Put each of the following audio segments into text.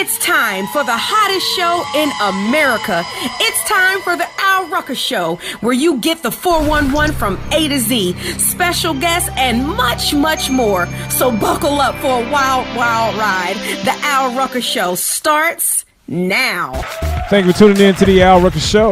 It's time for the hottest show in America. It's time for the Al Rucker Show, where you get the 411 from A to Z, special guests, and much, much more. So buckle up for a wild, wild ride. The Al Rucker Show starts now. Thank you for tuning in to the Al Rucker Show.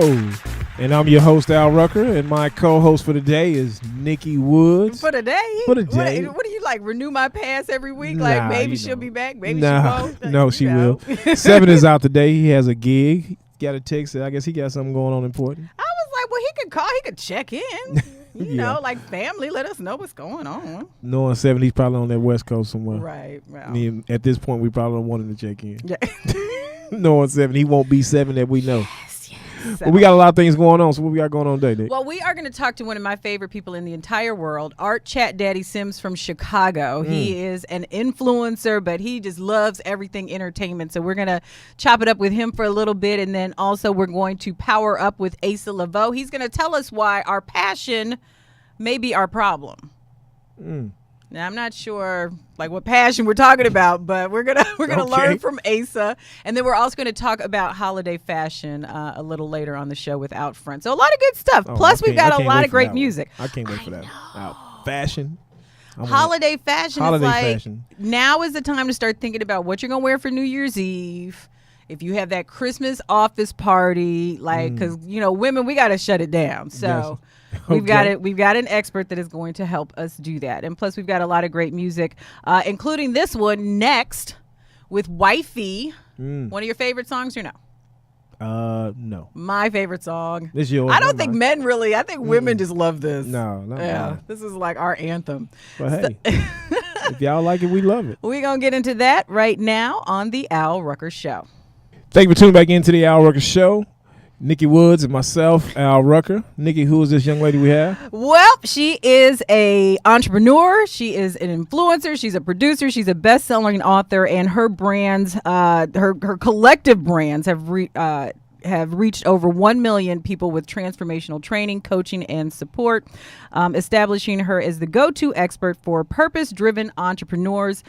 And I'm your host, Al Rucker, and my co-host for the day is Nikki Woods. For the day? For the day. What do you like, renew my pass every week? Nah, like, maybe she'll be back, maybe she won't? No, she will. 7 is out today. He has a gig. He got a text. I guess he got something going on important. I was like, well, he could call. He could check in. You know, like family, let us know what's going on. Knowing 7, he's probably on that West Coast somewhere. Right. Well. I mean, at this point, we probably don't want him to check in. Yeah. Knowing 7, he won't be 7 that we know. Yes. But we got a lot of things going on. So what we got going on today, Nick? Well, we are going to talk to one of my favorite people in the entire world, Art Chat Daddy Sims from Chicago. He is an influencer, but he just loves everything entertainment. So we're going to chop it up with him for a little bit. And then also we're going to power up with Asa Laveau. He's going to tell us why our passion may be our problem. Now, I'm not sure like what passion we're talking about, but we're gonna learn from Asa, and then we're also gonna talk about holiday fashion a little later on the show with Out Front. So a lot of good stuff. Plus, we've got a lot of great music. I can't wait for that. Fashion. Holiday fashion. Holiday is like, fashion. Now is the time to start thinking about what you're gonna wear for New Year's Eve. If you have that Christmas office party, like, because women, we gotta shut it down. So. Yes. We've got an expert that is going to help us do that. And plus, we've got a lot of great music, including this one next with Wifey. One of your favorite songs or no? No. My favorite song. This yours. I don't think men really. I think women just love this. No, not mine. This is like our anthem. But hey, if y'all like it, we love it. We're going to get into that right now on the Al Rucker Show. Thank you for tuning back into the Al Rucker Show. Nikki Woods and myself, Al Rucker. Nikki, who is this young lady we have? Well, she is a entrepreneur. She is an influencer. She's a producer. She's a best-selling author, and her brands, her collective brands have reached over 1 million people with transformational training, coaching, and support, establishing her as the go-to expert for purpose-driven entrepreneurs.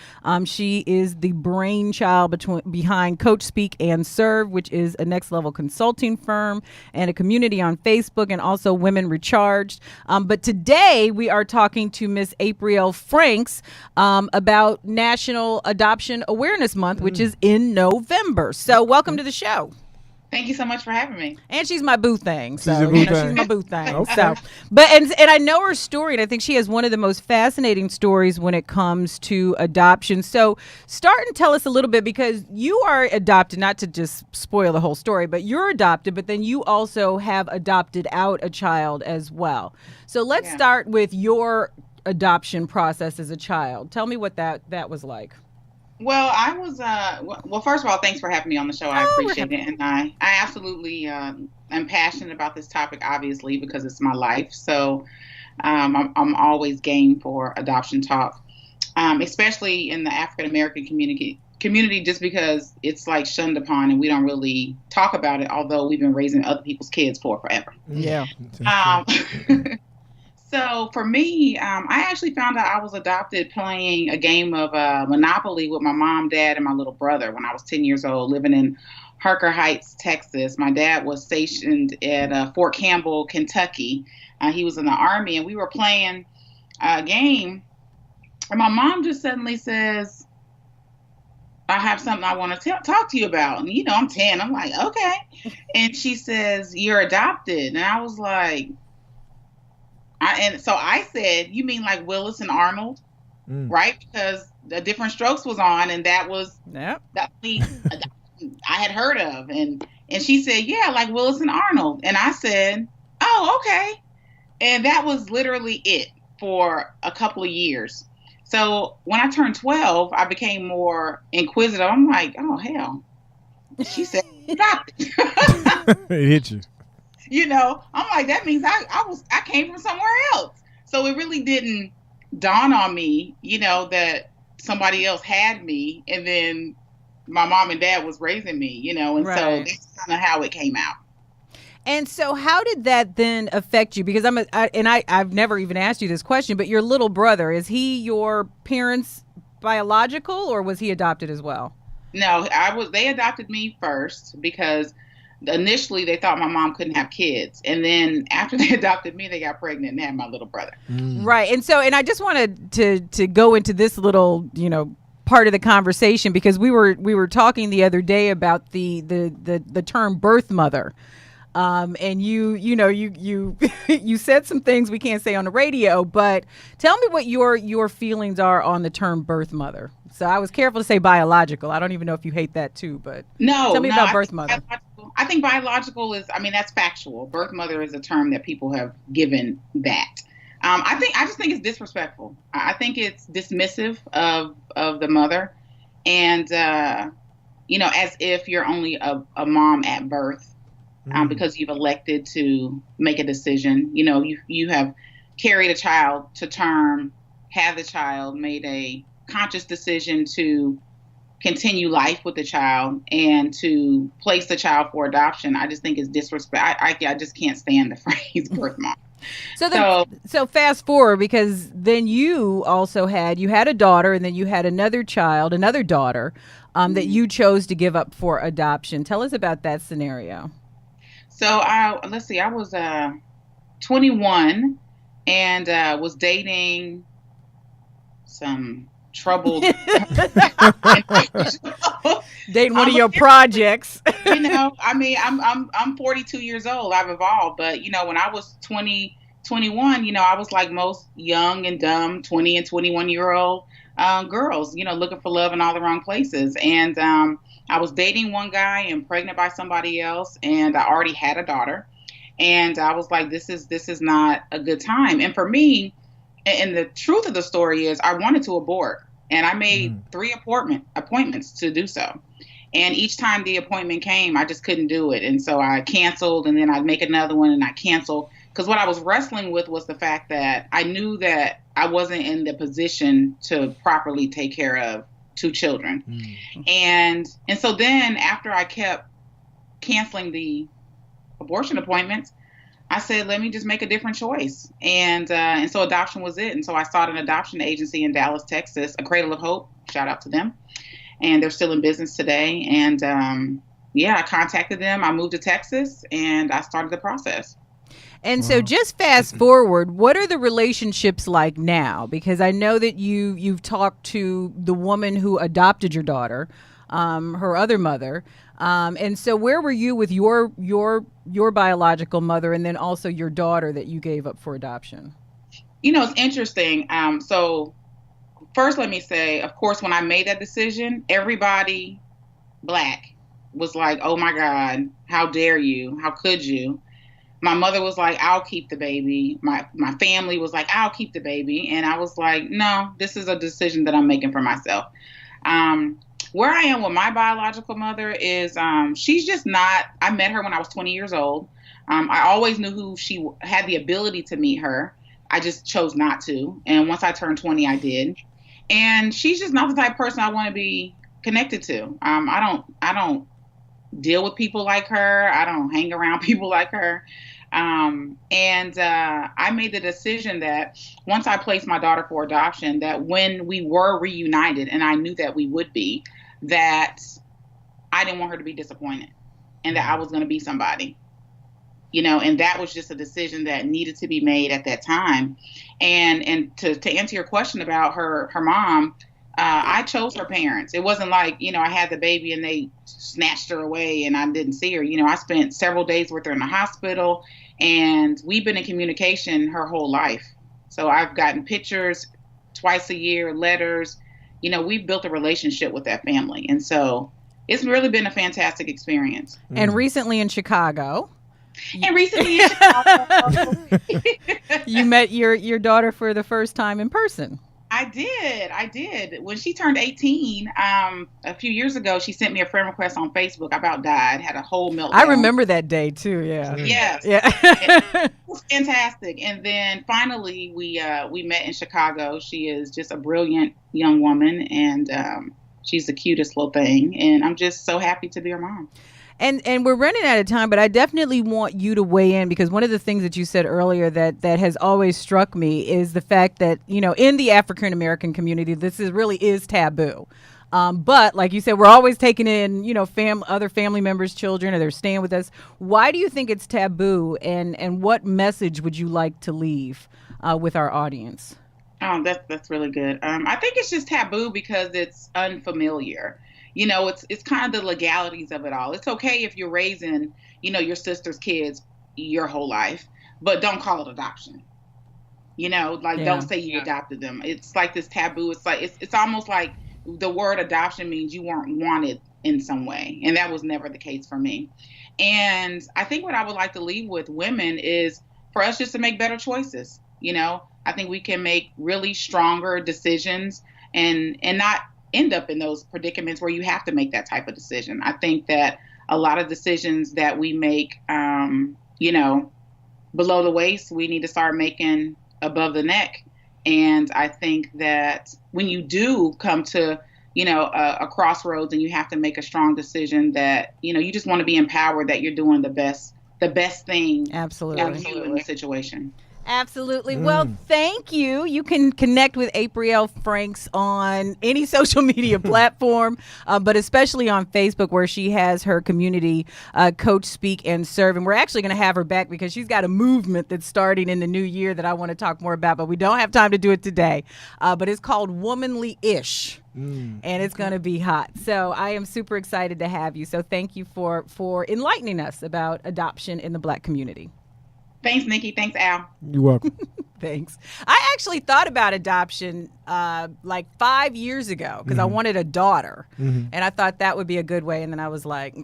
She is the brainchild behind Coach Speak and Serve, which is a next-level consulting firm and a community on Facebook, and also Women Recharged. But today we are talking to Miss April Franks about National Adoption Awareness Month, which is in November. So welcome to the show. Thank you so much for having me. And she's my boo thing. So she's my boo thing. Okay. So, but and I know her story, and I think she has one of the most fascinating stories when it comes to adoption. So start and tell us a little bit, because you are adopted, not to just spoil the whole story, but you're adopted, but then you also have adopted out a child as well. So let's start with your adoption process as a child. Tell me what that was like. Well, I was, well, first of all, thanks for having me on the show. I appreciate it. And I absolutely am passionate about this topic, obviously, because it's my life. So I'm always game for adoption talk, especially in the African-American community, just because it's like shunned upon and we don't really talk about it, although we've been raising other people's kids for forever. Yeah. So for me, I actually found out I was adopted playing a game of Monopoly with my mom, dad, and my little brother when I was 10 years old, living in Rucker Heights, Texas. My dad was stationed at Fort Campbell, Kentucky. He was in the Army, and we were playing a game. And my mom just suddenly says, I have something I want to talk to you about. And, I'm 10. I'm like, okay. And she says, you're adopted. And I was like, and so I said, you mean like Willis and Arnold, right? Because the Different Strokes was on, and that was the I had heard of. And she said, yeah, like Willis and Arnold. And I said, oh, okay. And that was literally it for a couple of years. So when I turned 12, I became more inquisitive. I'm like, oh, hell. She said, adopted. It hit you. I'm like, that means I came from somewhere else. So it really didn't dawn on me, that somebody else had me, and then my mom and dad was raising me, and right. So that's kind of how it came out. And so how did that then affect you? Because I've never even asked you this question, but your little brother, is he your parents' biological, or was he adopted as well? No, they adopted me first because initially they thought my mom couldn't have kids. And then after they adopted me, they got pregnant and had my little brother. Right. And I just wanted to go into this little, part of the conversation, because we were talking the other day about the term birth mother. And you you said some things we can't say on the radio, but tell me what your feelings are on the term birth mother. So I was careful to say biological. I don't even know if you hate that too, but tell me about birth mother. I think biological that's factual. Birth mother is a term that people have given that. I just think it's disrespectful. I think it's dismissive of the mother, and as if you're only a mom at birth. Because you've elected to make a decision. You have carried a child to term, had the child, made a conscious decision to continue life with the child and to place the child for adoption. I just think it's disrespect. I just can't stand the phrase birth mom. So fast forward, because then you also had a daughter, and then you had another daughter that you chose to give up for adoption. Tell us about that scenario. So I was 21 and was dating some troubled dating one of your projects. I'm 42 years old. I've evolved, but when I was 21, I was like most young and dumb 20 and 21-year-old girls, looking for love in all the wrong places. And I was dating one guy and pregnant by somebody else, and I already had a daughter. And I was like, this is not a good time. And for me, and the truth of the story is, I wanted to abort, and I made 3 appointments to do so. And each time the appointment came, I just couldn't do it. And so I canceled, and then I'd make another one and I cancel. Because what I was wrestling with was the fact that I knew that I wasn't in the position to properly take care of 2 children. And so then after I kept canceling the abortion appointments, I said, let me just make a different choice. And so adoption was it. And so I started an adoption agency in Dallas, Texas, A Cradle of Hope. Shout out to them. And they're still in business today. And I contacted them. I moved to Texas and I started the process. And so just fast forward, what are the relationships like now? Because I know that you've talked to the woman who adopted your daughter, her other mother. And so where were you with your biological mother, and then also your daughter that you gave up for adoption? It's interesting. So first, let me say, of course, when I made that decision, everybody Black was like, oh, my God, how dare you? How could you? My mother was like, I'll keep the baby. My family was like, I'll keep the baby. And I was like, no, this is a decision that I'm making for myself. Where I am with my biological mother is she's just not, I met her when I was 20 years old. I always knew who she had the ability to meet her. I just chose not to. And once I turned 20, I did. And she's just not the type of person I want to be connected to. I don't deal with people like her. I don't hang around people like her. I made the decision that once I placed my daughter for adoption, that when we were reunited, and I knew that we would be, that I didn't want her to be disappointed and that I was going to be somebody, and that was just a decision that needed to be made at that time. And to answer your question about her mom, I chose her parents. It wasn't like, I had the baby and they snatched her away and I didn't see her. I spent several days with her in the hospital, and we've been in communication her whole life. So I've gotten pictures twice a year, letters. We've built a relationship with that family. And so it's really been a fantastic experience. And recently in Chicago. You met your daughter for the first time in person. I did. When she turned 18, a few years ago, she sent me a friend request on Facebook. I about died, had a whole meltdown. I remember that day too. Yeah. Yes. Yeah. It was fantastic. And then finally, we met in Chicago. She is just a brilliant young woman, and she's the cutest little thing. And I'm just so happy to be her mom. And we're running out of time, but I definitely want you to weigh in, because one of the things that you said earlier that has always struck me is the fact that, in the African American community, this really is taboo. But like you said, we're always taking in, other family members' children, or they're staying with us. Why do you think it's taboo, and what message would you like to leave with our audience? Oh, that's really good. I think it's just taboo because it's unfamiliar. It's kind of the legalities of it all. It's okay if you're raising, your sister's kids your whole life, but don't call it adoption. Don't say you adopted them. It's like this taboo. It's like it's almost like the word adoption means you weren't wanted in some way, and that was never the case for me. And I think what I would like to leave with women is for us just to make better choices. I think we can make really stronger decisions and not end up in those predicaments where you have to make that type of decision. I think that a lot of decisions that we make, below the waist, we need to start making above the neck. And I think that when you do come to, a crossroads and you have to make a strong decision that, you just want to be empowered that you're doing the best thing Absolutely. for you in the situation. Absolutely. Well, thank you. You can connect with April Franks on any social media platform, but especially on Facebook, where she has her community Coach Speak and Serve. And we're actually going to have her back because she's got a movement that's starting in the new year that I want to talk more about, but we don't have time to do it today. But it's called Womanly-ish. And it's going to be hot. So I am super excited to have you. So thank you for enlightening us about adoption in the Black community. Thanks, Nikki. Thanks, Al. You're welcome. Thanks. I actually thought about adoption like 5 years ago because I wanted a daughter. And I thought that would be a good way. And then I was like,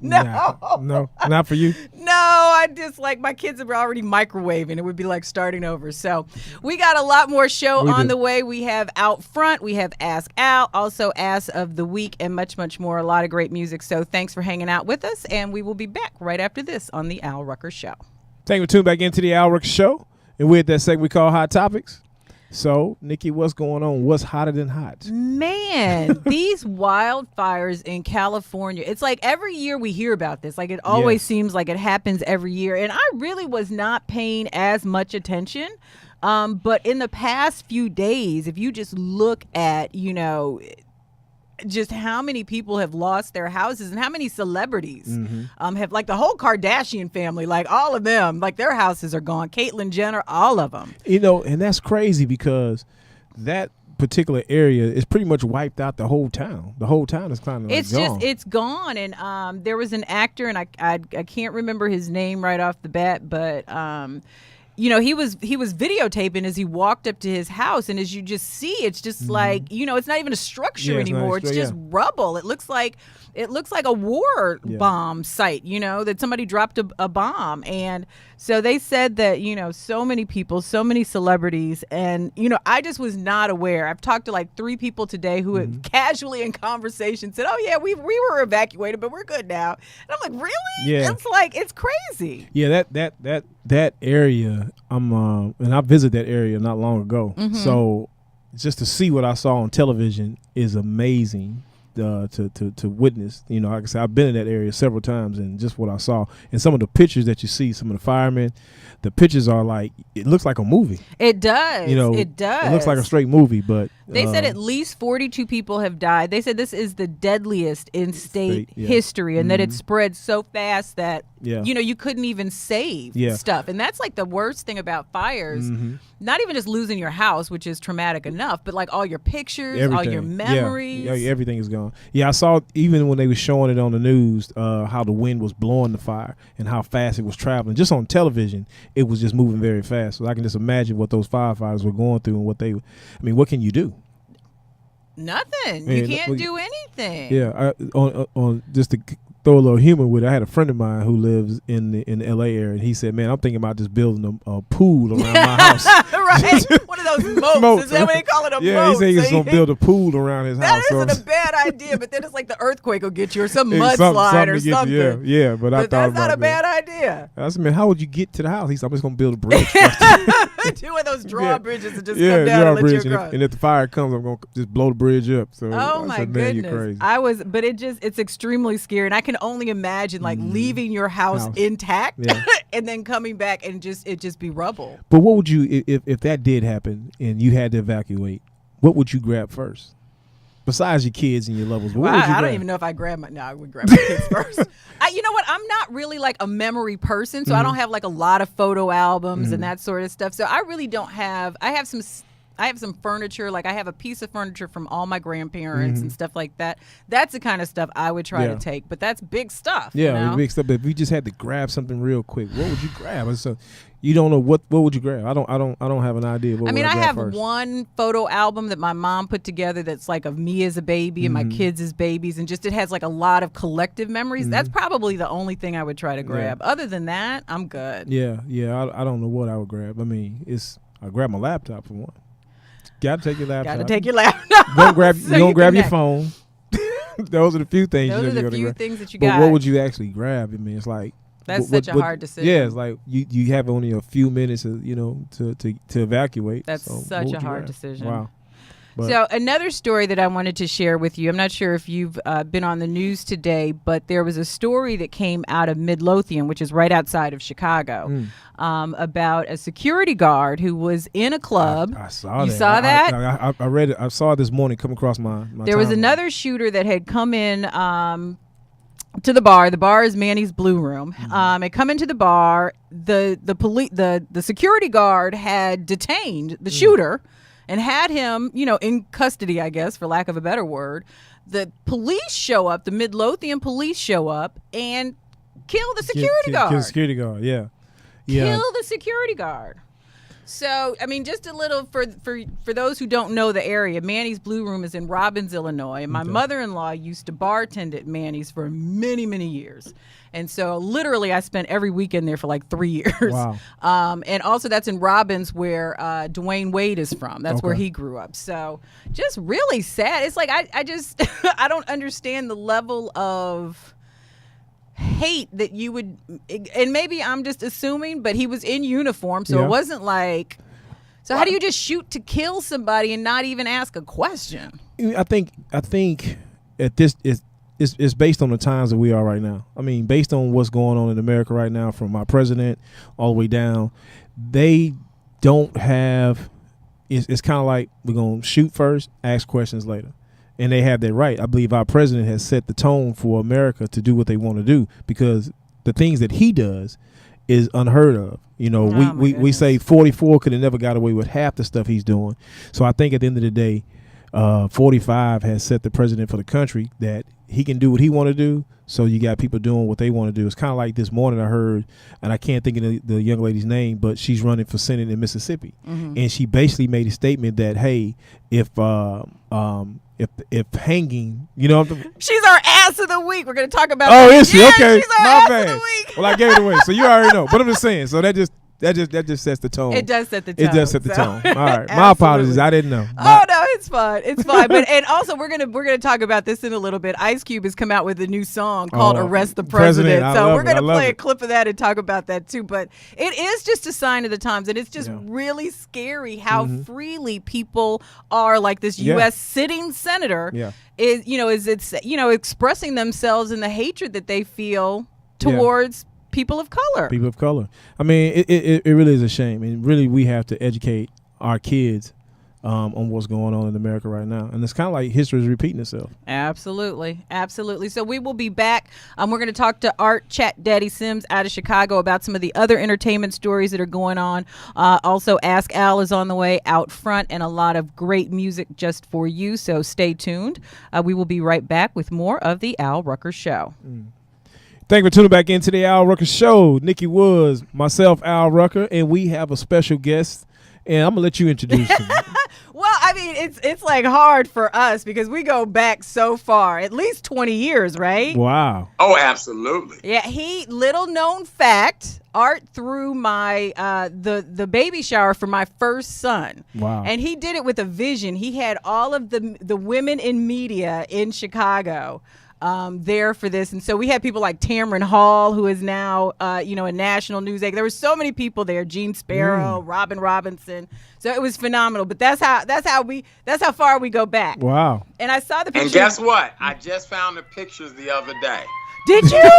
no, not for you. No, I just my kids are already microwaving. It would be like starting over. So we got a lot more show on the way. We have Out Front. We have Ask Al, also Ask of the Week, and much, much more. A lot of great music. So thanks for hanging out with us. And we will be back right after this on the Al Rucker Show. Thank you for tuning back into the Al Rucker Show. And we're at that segment we call Hot Topics. So, Nikki, what's going on? What's hotter than hot? Man, these wildfires in California. It's like every year we hear about this. Like it always seems like it happens every year. And I really was not paying as much attention. But in the past few days, if you just look at, just how many people have lost their houses and how many celebrities have, like the whole Kardashian family, like all of them, like their houses are gone. Caitlyn Jenner, all of them. And that's crazy because that particular area is pretty much wiped out the whole town. The whole town is kind of gone. It's gone. And there was an actor, and I can't remember his name right off the bat, but he was videotaping as he walked up to his house, and as you just see, it's just like, it's not even a structure anymore. It's just rubble. It looks like a war bomb site, that somebody dropped a bomb. And so they said that, so many people, so many celebrities, and, I just was not aware. I've talked to like 3 people today who have casually in conversation said, oh yeah, we were evacuated, but we're good now. And I'm like, really? Yeah. It's like, it's crazy. Yeah, that area, and I visited that area not long ago. So just to see what I saw on television is amazing to witness. Like I said, I've been in that area several times, and just what I saw and some of the pictures that you see, some of the firemen, the pictures are like, it looks like a movie. It does. It does. It looks like a straight movie, but they said at least 42 people have died. They said this is the deadliest in state history, and that it spread so fast that you couldn't even save stuff. And that's like the worst thing about fires. Not even just losing your house, which is traumatic enough, but like all your pictures, all your memories. Yeah, everything is gone. Yeah, I saw even when they were showing it on the news, how the wind was blowing the fire and how fast it was traveling. Just on television, it was just moving very fast. So I can just imagine what those firefighters were going through and what can you do? Nothing. You can't do anything. Yeah, on just to throw a little humor with it, I had a friend of mine who lives in the LA area, and he said, man, I'm thinking about just building a pool around my house. Right. One of those moats. Is that what they call it, a moat? Yeah, he said he's going to build a pool around his house. That isn't a bad idea, but then it's like the earthquake will get you, or some mudslide or something. Yeah, but I thought that's not a bad idea. I said, man, how would you get to the house? He said, I'm just going to build a bridge. Do one of those drawbridges and just come down and let you across. And if the fire comes, I'm going to just blow the bridge up. So my said, goodness. You're crazy. But it's extremely scary. And I can only imagine like leaving your house intact and then coming back and it just be rubble. But what would you, if that did happen and you had to evacuate, what would you grab first? besides your kids and your loved ones? What Well, would you I don't grab? even know if I grab my. No, I would grab my kids first. You know what? I'm not really like a memory person, so I don't have like a lot of photo albums and that sort of stuff. So I really don't have. I have some furniture. Like I have a piece of furniture from all my grandparents and stuff like that. That's the kind of stuff I would try to take. But that's big stuff. Yeah, you know? big stuff. But if you just had to grab something real quick, what would you grab? So you don't know what would you grab? I don't have an idea. What I mean, would I grab have first? one photo album that my mom put together that's like of me as a baby and my kids as babies, and just it has like a lot of collective memories. That's probably the only thing I would try to grab. Other than that, I'm good. Yeah. I don't know what I would grab. I mean, I grab my laptop for one. Got to take your laptop. Got to take your laptop. Don't grab. So you don't grab your connect. phone. Those are the few things. Those you are the gotta few grab. things that you But got. what would you actually grab? I mean, it's like That's such a hard decision. Yeah, it's like you have only a few minutes, to evacuate. That's So such what a would you hard grab? decision. Wow. But So another story that I wanted to share with you, I'm not sure if you've been on the news today, but there was a story that came out of Midlothian, which is right outside of Chicago, about a security guard who was in a club. I saw You that. saw that? I read it. I saw it this morning come across my There was timeline. another shooter that had come in to the bar. The bar is Manny's Blue Room. Had come into the bar. The security guard had detained the shooter and had him, in custody, I guess, for lack of a better word. The police show up. The Midlothian police show up and kill the security guard. Kill the security guard. Yeah. Kill the security guard. So, I mean, just a little for those who don't know the area, Manny's Blue Room is in Robbins, Illinois. And my mother-in-law used to bartend at Manny's for many, many years. And so literally I spent every weekend there for like 3 years. Wow. And also that's in Robbins where Dwayne Wade is from. That's where he grew up. So just really sad. It's like I just I don't understand the level of hate that you would, and maybe I'm just assuming, but he was in uniform, so it wasn't like, so how do you just shoot to kill somebody and not even ask a question? I think at this it's based on the times that we are right now. I mean, based on what's going on in America right now, from our president all the way down, they don't have. It's kind of like we're gonna shoot first, ask questions later. And they have that right. I believe our president has set the tone for America to do what they want to do, because the things that he does is unheard of. We say 44 could have never got away with half the stuff he's doing. So I think at the end of the day, 45 has set the president for the country that he can do what he want to do. So you got people doing what they want to do. It's kind of like this morning I heard, and I can't think of the young lady's name, but she's running for Senate in Mississippi. And she basically made a statement that, hey, if hanging, She's our ass of the week. We're going to talk about. Oh, is she? Yeah, Okay, she's our my ass bad. of the week. Well, I gave it away, so you already know. But I'm just saying. So that just sets the tone. It does set the tone. It does set the so. tone. All right, my apologies. I didn't know. Oh no, it's fine. It's fine. But and also we're gonna talk about this in a little bit. Ice Cube has come out with a new song called "Arrest the President." I So love we're gonna it. I play love a clip of that and talk about that too. But it is just a sign of the times, and it's just Yeah. really scary how freely people are, like this U.S. sitting senator is expressing themselves in the hatred that they feel towards people of color. People of color. I mean, it really is a shame, and really we have to educate our kids on what's going on in America right now. And it's kind of like history is repeating itself. Absolutely. So we will be back. We're going to talk to Art Chat Daddy Sims out of Chicago about some of the other entertainment stories that are going on. Also, Ask Al is on the way out front, and a lot of great music just for you. So stay tuned. We will be right back with more of the Al Rucker Show. Thank you for tuning back into the Al Rucker Show. Nikki Woods, myself, Al Rucker, and we have a special guest, and I'm going to let you introduce him. Well, I mean, it's like hard for us because we go back so far, at least 20 years, right? Wow. Oh, absolutely. Yeah, little known fact, Art threw my the baby shower for my first son. Wow. And he did it with a vision. He had all of the women in media in Chicago there for this. And so we had people like Tamron Hall, who is now, a national news anchor. There were so many people there. Gene Sparrow, Robin Robinson. So it was phenomenal. But that's how far we go back. Wow. And I saw the picture. And guess what? I just found the pictures the other day. Did you?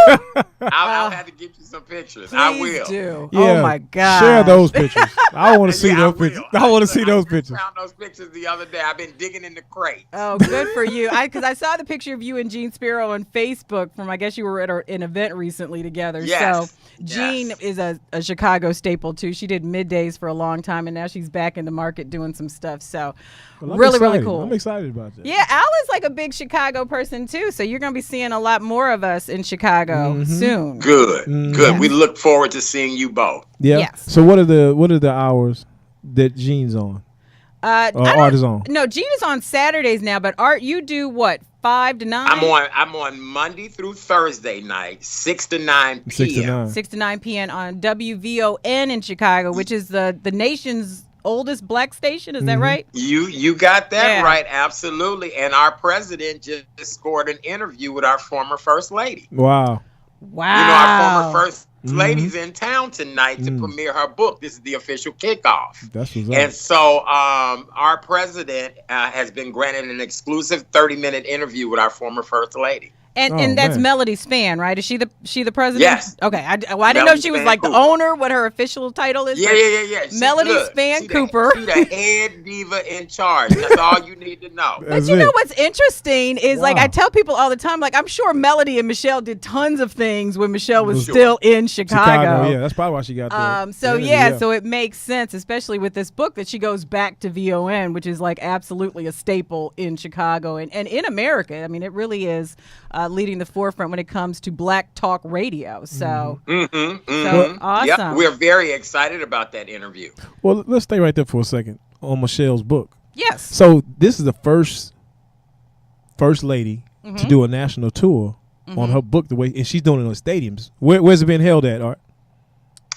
I'll have to get you some pictures. I will. Do. Yeah, Oh my God. Share those pictures. I want to see those pictures. I want to see those I pictures. found those pictures the other day. I've been digging in the crate. Oh, good for you. Because I saw the picture of you and Gene Sparrow on Facebook from, I guess you were at an event recently together. Yes. So Gene is a Chicago staple too. She did middays for a long time, and now she's back in the market doing some stuff. So Well, really cool. I'm excited about that. Yeah, Al is like a big Chicago person too, so you're going to be seeing a lot more of us in Chicago soon. Good. Yes. We look forward to seeing you both. Yeah. Yes. So what are the hours that Gene's on? Or Art is on? No, Gene is on Saturdays now, but Art, you do what, 5 to 9? I'm on Monday through Thursday night, 6 to 9 p.m. 6 to 9. 6 to 9 p.m. on WVON in Chicago, which is the nation's oldest black station. Is that right? You got that Yeah. right, absolutely. And our president just scored an interview with our former first lady. Wow. Wow. You know, our former first lady's in town tonight to premiere her book. This is the official kickoff. That's what's up. And so our president has been granted an exclusive 30-minute interview with our former first lady. And that's man. Melody Span, right? Is she the president? Yes. Okay. I didn't know Melody she was Span like Cooper. the owner, what her official title is. Yeah. She- Melody look, Span she Cooper. She's the head diva in charge. That's all you need to know. But That's you know it. what's interesting is like Wow. I tell people all the time, like I'm sure Melody and Michelle did tons of things when Michelle was Sure. still in Chicago. Yeah, that's probably why she got there. So it makes sense, especially with this book, that she goes back to VON, which is like absolutely a staple in Chicago and in America. I mean, it really is leading the forefront when it comes to black talk radio. So, so awesome. Yep, we're very excited about that interview. Well, let's stay right there for a second on Michelle's book. Yes. So this is the first lady to do a national tour on her book, and she's doing it in stadiums. Where's it being held at, Art?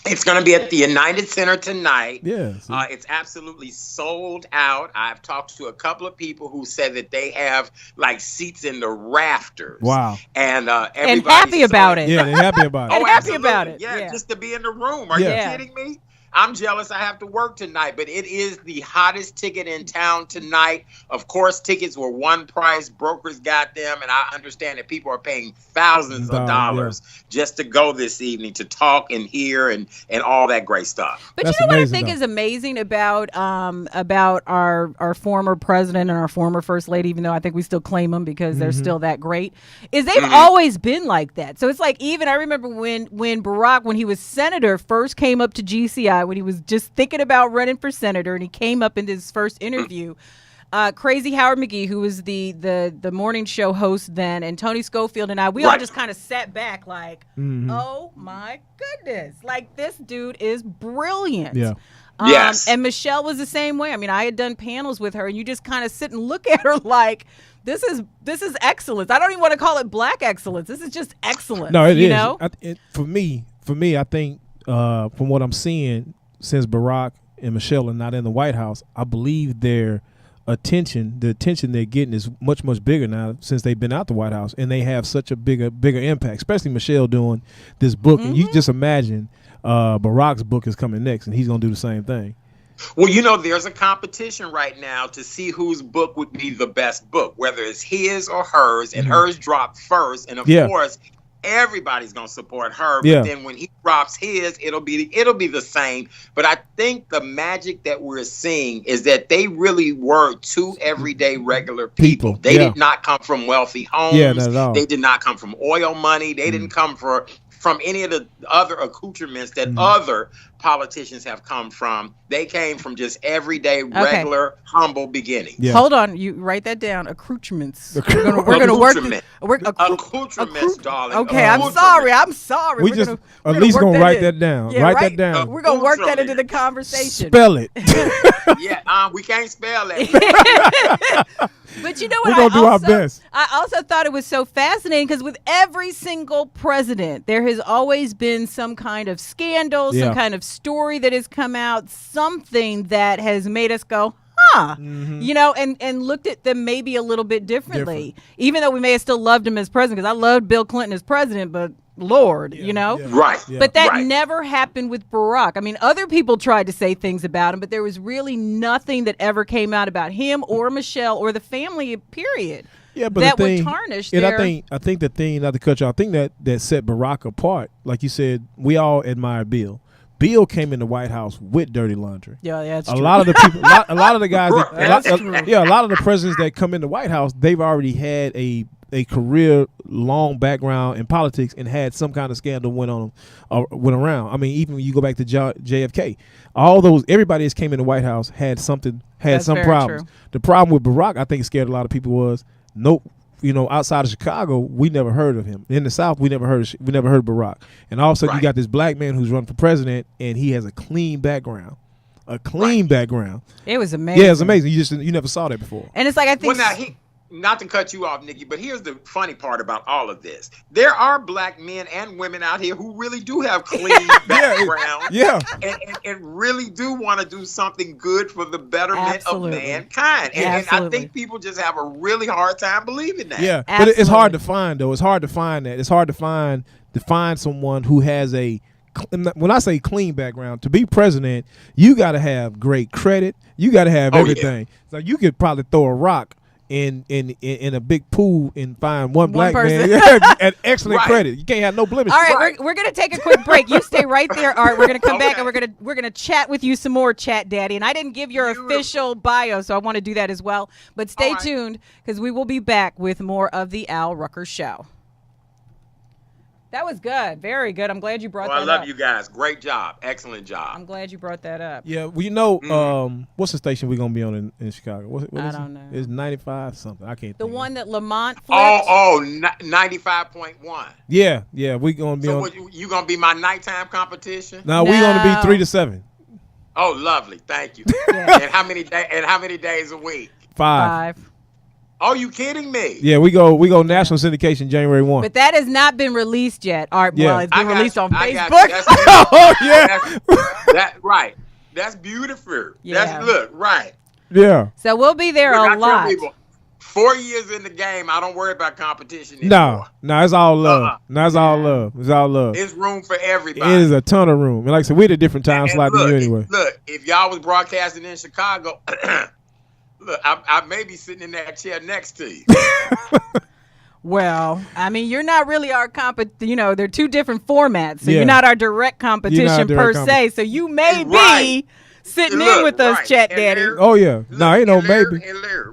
It's going to be at the United Center tonight. Yeah. It's absolutely sold out. I've talked to a couple of people who said that they have like seats in the rafters. Wow. And And happy about it. Yeah, they're happy about it. And happy absolutely. about it. Yeah, Yeah. just to be in the room. Are Yeah. you kidding me? I'm jealous I have to work tonight, but it is the hottest ticket in town tonight. Of course, tickets were one price. Brokers got them, and I understand that people are paying thousands of dollars just to go this evening to talk and hear and all that great stuff. But That's you know what I amazing, think though. is amazing about our former president and our former first lady, even though I think we still claim them because they're still that great, is they've always been like that. So it's like, even I remember when Barack, when he was senator, first came up to GCI, when he was just thinking about running for senator, and he came up in his first interview. Crazy Howard McGee, who was the morning show host then, and Tony Schofield and I, we all Right. just kind of sat back like, oh my goodness, like this dude is brilliant. Yeah. Yes. And Michelle was the same way. I mean, I had done panels with her, and you just kind of sit and look at her like, this is excellence. I don't even want to call it black excellence. This is just excellence. No, it you is. know? For me, I think from what I'm seeing, since Barack and Michelle are not in the White House, I believe the attention they're getting is much, much bigger now since they've been out the White House, and they have such a bigger impact, especially Michelle doing this book. And you just imagine Barack's book is coming next, and he's going to do the same thing. Well, you know, there's a competition right now to see whose book would be the best book, whether it's his or hers, and hers dropped first. And of course, everybody's going to support her. But then when he drops his, it'll be the same. But I think the magic that we're seeing is that they really were two everyday regular people. They did not come from wealthy homes. Yeah, not at all. They did not come from oil money. They didn't come from any of the other accoutrements that other politicians have come from. They came from just everyday, regular, humble beginnings. Yeah. Hold on, you write that down. Accoutrements. We're gonna work. Accoutrements, darling. Okay, I'm Accoutrements. sorry. We We're just gonna at least work gonna that write in. that down. Yeah, write that down. We're gonna work that into the conversation. Spell it. Yeah, we can't spell that. But you know We're what? gonna do our best. I also thought it was so fascinating because with every single president, there has always been some kind of scandal, some kind of story that has come out, something that has made us go, you know, and looked at them maybe a little bit differently. Even though we may have still loved him as president, because I loved Bill Clinton as president, but Lord, you know? Right. But that never happened with Barack. I mean, other people tried to say things about him, but there was really nothing that ever came out about him or Michelle or the family, period. Yeah, but that the thing, would tarnish and their... I think the thing, not to cut you off, I think that set Barack apart, like you said, we all admire Bill. Bill came in the White House with dirty laundry. Yeah, that's true. A lot of the people, a lot of the guys, a lot of the presidents that come in the White House, they've already had a career long background in politics and had some kind of scandal went around. I mean, even when you go back to JFK, everybody that came in the White House had some problems. True. The problem with Barack, I think, scared a lot of people was outside of Chicago, we never heard of him. In the South, we never heard of Barack. And all of a sudden, you got this black man who's running for president, and he has a clean background. Background. It was amazing. Yeah, it's amazing. You never saw that before. And it's like, I think... Not to cut you off, Nikki, but here's the funny part about all of this. There are black men and women out here who really do have clean backgrounds. And really do want to do something good for the betterment of mankind. And I think people just have a really hard time believing that. Yeah, but it's hard to find, though. It's hard to find that. It's hard to find someone who has when I say clean background, to be president, you got to have great credit. You got to have everything. Yeah. So you could probably throw a rock in a big pool and find one black person. Man and excellent credit. You can't have no blemish. All right, we're gonna take a quick break. You stay right there, Art. We're gonna come back and we're gonna chat with you some more, Chat Daddy. And I didn't give your official bio, so I want to do that as well. But stay tuned, because we will be back with more of the Al Rucker Show. That was good. Very good. I'm glad you brought that up. I love you guys. Great job. Excellent job. I'm glad you brought that up. Yeah, well, what's the station we're going to be on in Chicago? What I don't know. It's 95 something. I can't think. The one that Lamont flipped? 95.1. Yeah, we're going to be on. So you going to be my nighttime competition? No, we're going to be 3 to 7. Oh, lovely. Thank you. Yeah. And how many days a week? 5. Oh, you kidding me? Yeah, we go national syndication January 1. But that has not been released yet, Art. Yeah. Well, it's been released on Facebook. Oh, yeah. Right. That's beautiful. Yeah. Right. Yeah. So we'll be there a lot. People, 4 years in the game, I don't worry about competition anymore. No, it's all love. It's all love. It's all love. It's room for everybody. It is a ton of room. And like I said, we're at a different time slot than you anyway. Look, if y'all was broadcasting in Chicago, look, I may be sitting in that chair next to you. Well, I mean, you're not really our they're two different formats. So you're not our direct competition se. So you may be sitting in with us, Chat Daddy. Oh, yeah. No, ain't no maybe.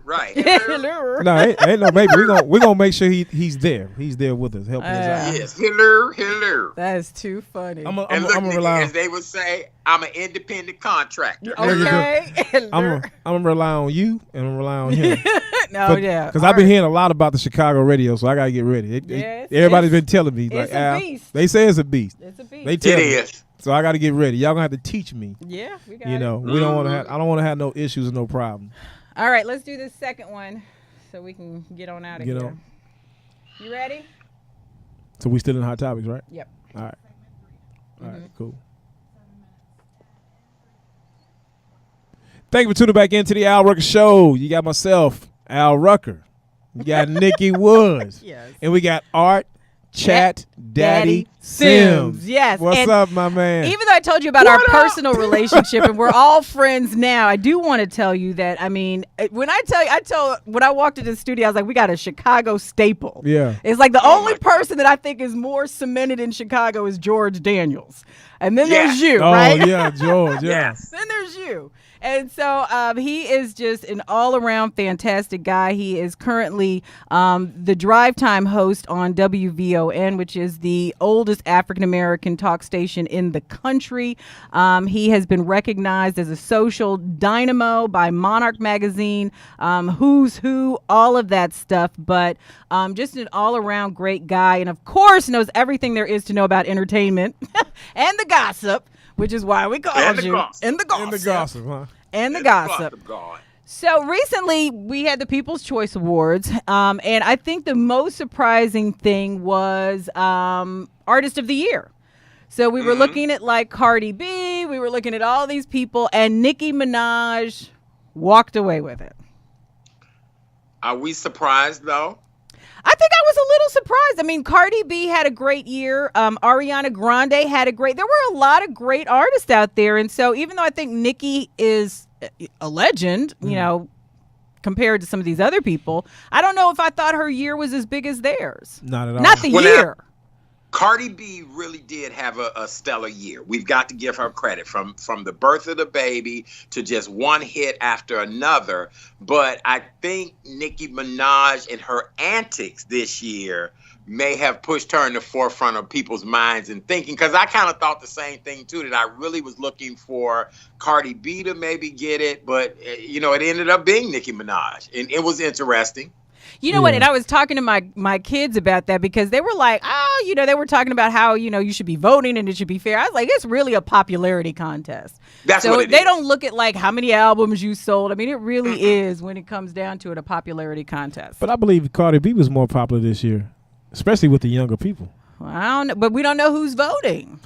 Right. No, ain't no maybe. We're going to make sure he's there. He's there with us, helping us out. Yes. Hello. That is too funny. I'm rely on, as they would say, I'm an independent contractor. Okay. I'm going to rely on you, and I'm going to rely on him. Because All I've been hearing a lot about the Chicago radio, so I got to get ready. Everybody's been telling me. It's like, a beast. They say it's a beast. It's a beast. They tell me. It is. So I got to get ready. Y'all going to have to teach me. Yeah, we got we don't want to have. I don't want to have no issues and no problem. All right, let's do this second one so we can get on out of here. You ready? So we still in hot topics, right? Yep. All right. All right, cool. Thank you for tuning back into the Al Rucker Show. You got myself, Al Rucker. You got Nikki Woods. Yes. And we got Art Chat Daddy Sims. Yes. What's up, my man? Even though I told you about our personal relationship and we're all friends now, I do want to tell you that, I mean, when I walked into the studio, I was like, we got a Chicago staple. Yeah. It's like the only person that I think is more cemented in Chicago is George Daniels. And then there's you, right? Oh, yeah, George, yeah. Yes. Then there's you. And so he is just an all-around fantastic guy. He is currently the drive time host on WVON, which is the oldest African-American talk station in the country. He has been recognized as a social dynamo by Monarch Magazine, Who's Who, all of that stuff. But just an all-around great guy. And, of course, knows everything there is to know about entertainment and the gossip, which is why we called you. And the gossip. And the gossip, huh? And the gossip. So recently we had the People's Choice Awards, and I think the most surprising thing was Artist of the Year. So we were looking at like Cardi B, we were looking at all these people, and Nicki Minaj walked away with it. Are we surprised though? I think I was a little surprised. I mean, Cardi B had a great year. Ariana Grande had a great. There were a lot of great artists out there, and so even though I think Nicki is a legend, you know, compared to some of these other people, I don't know if I thought her year was as big as theirs. Not at all. Not the year. Cardi B really did have a stellar year. We've got to give her credit from the birth of the baby to just one hit after another. But I think Nicki Minaj and her antics this year may have pushed her in the forefront of people's minds and thinking, because I kind of thought the same thing too, that I really was looking for Cardi B to maybe get it, but you know, it ended up being Nicki Minaj, and it was interesting. You know what? And I was talking to my kids about that because they were like, oh, you know, they were talking about how, you know, you should be voting and it should be fair. I was like, it's really a popularity contest. That's so what they don't look at like how many albums you sold. I mean, it really is, when it comes down to it, a popularity contest. But I believe Cardi B was more popular this year, especially with the younger people. Well, I don't know, but we don't know who's voting.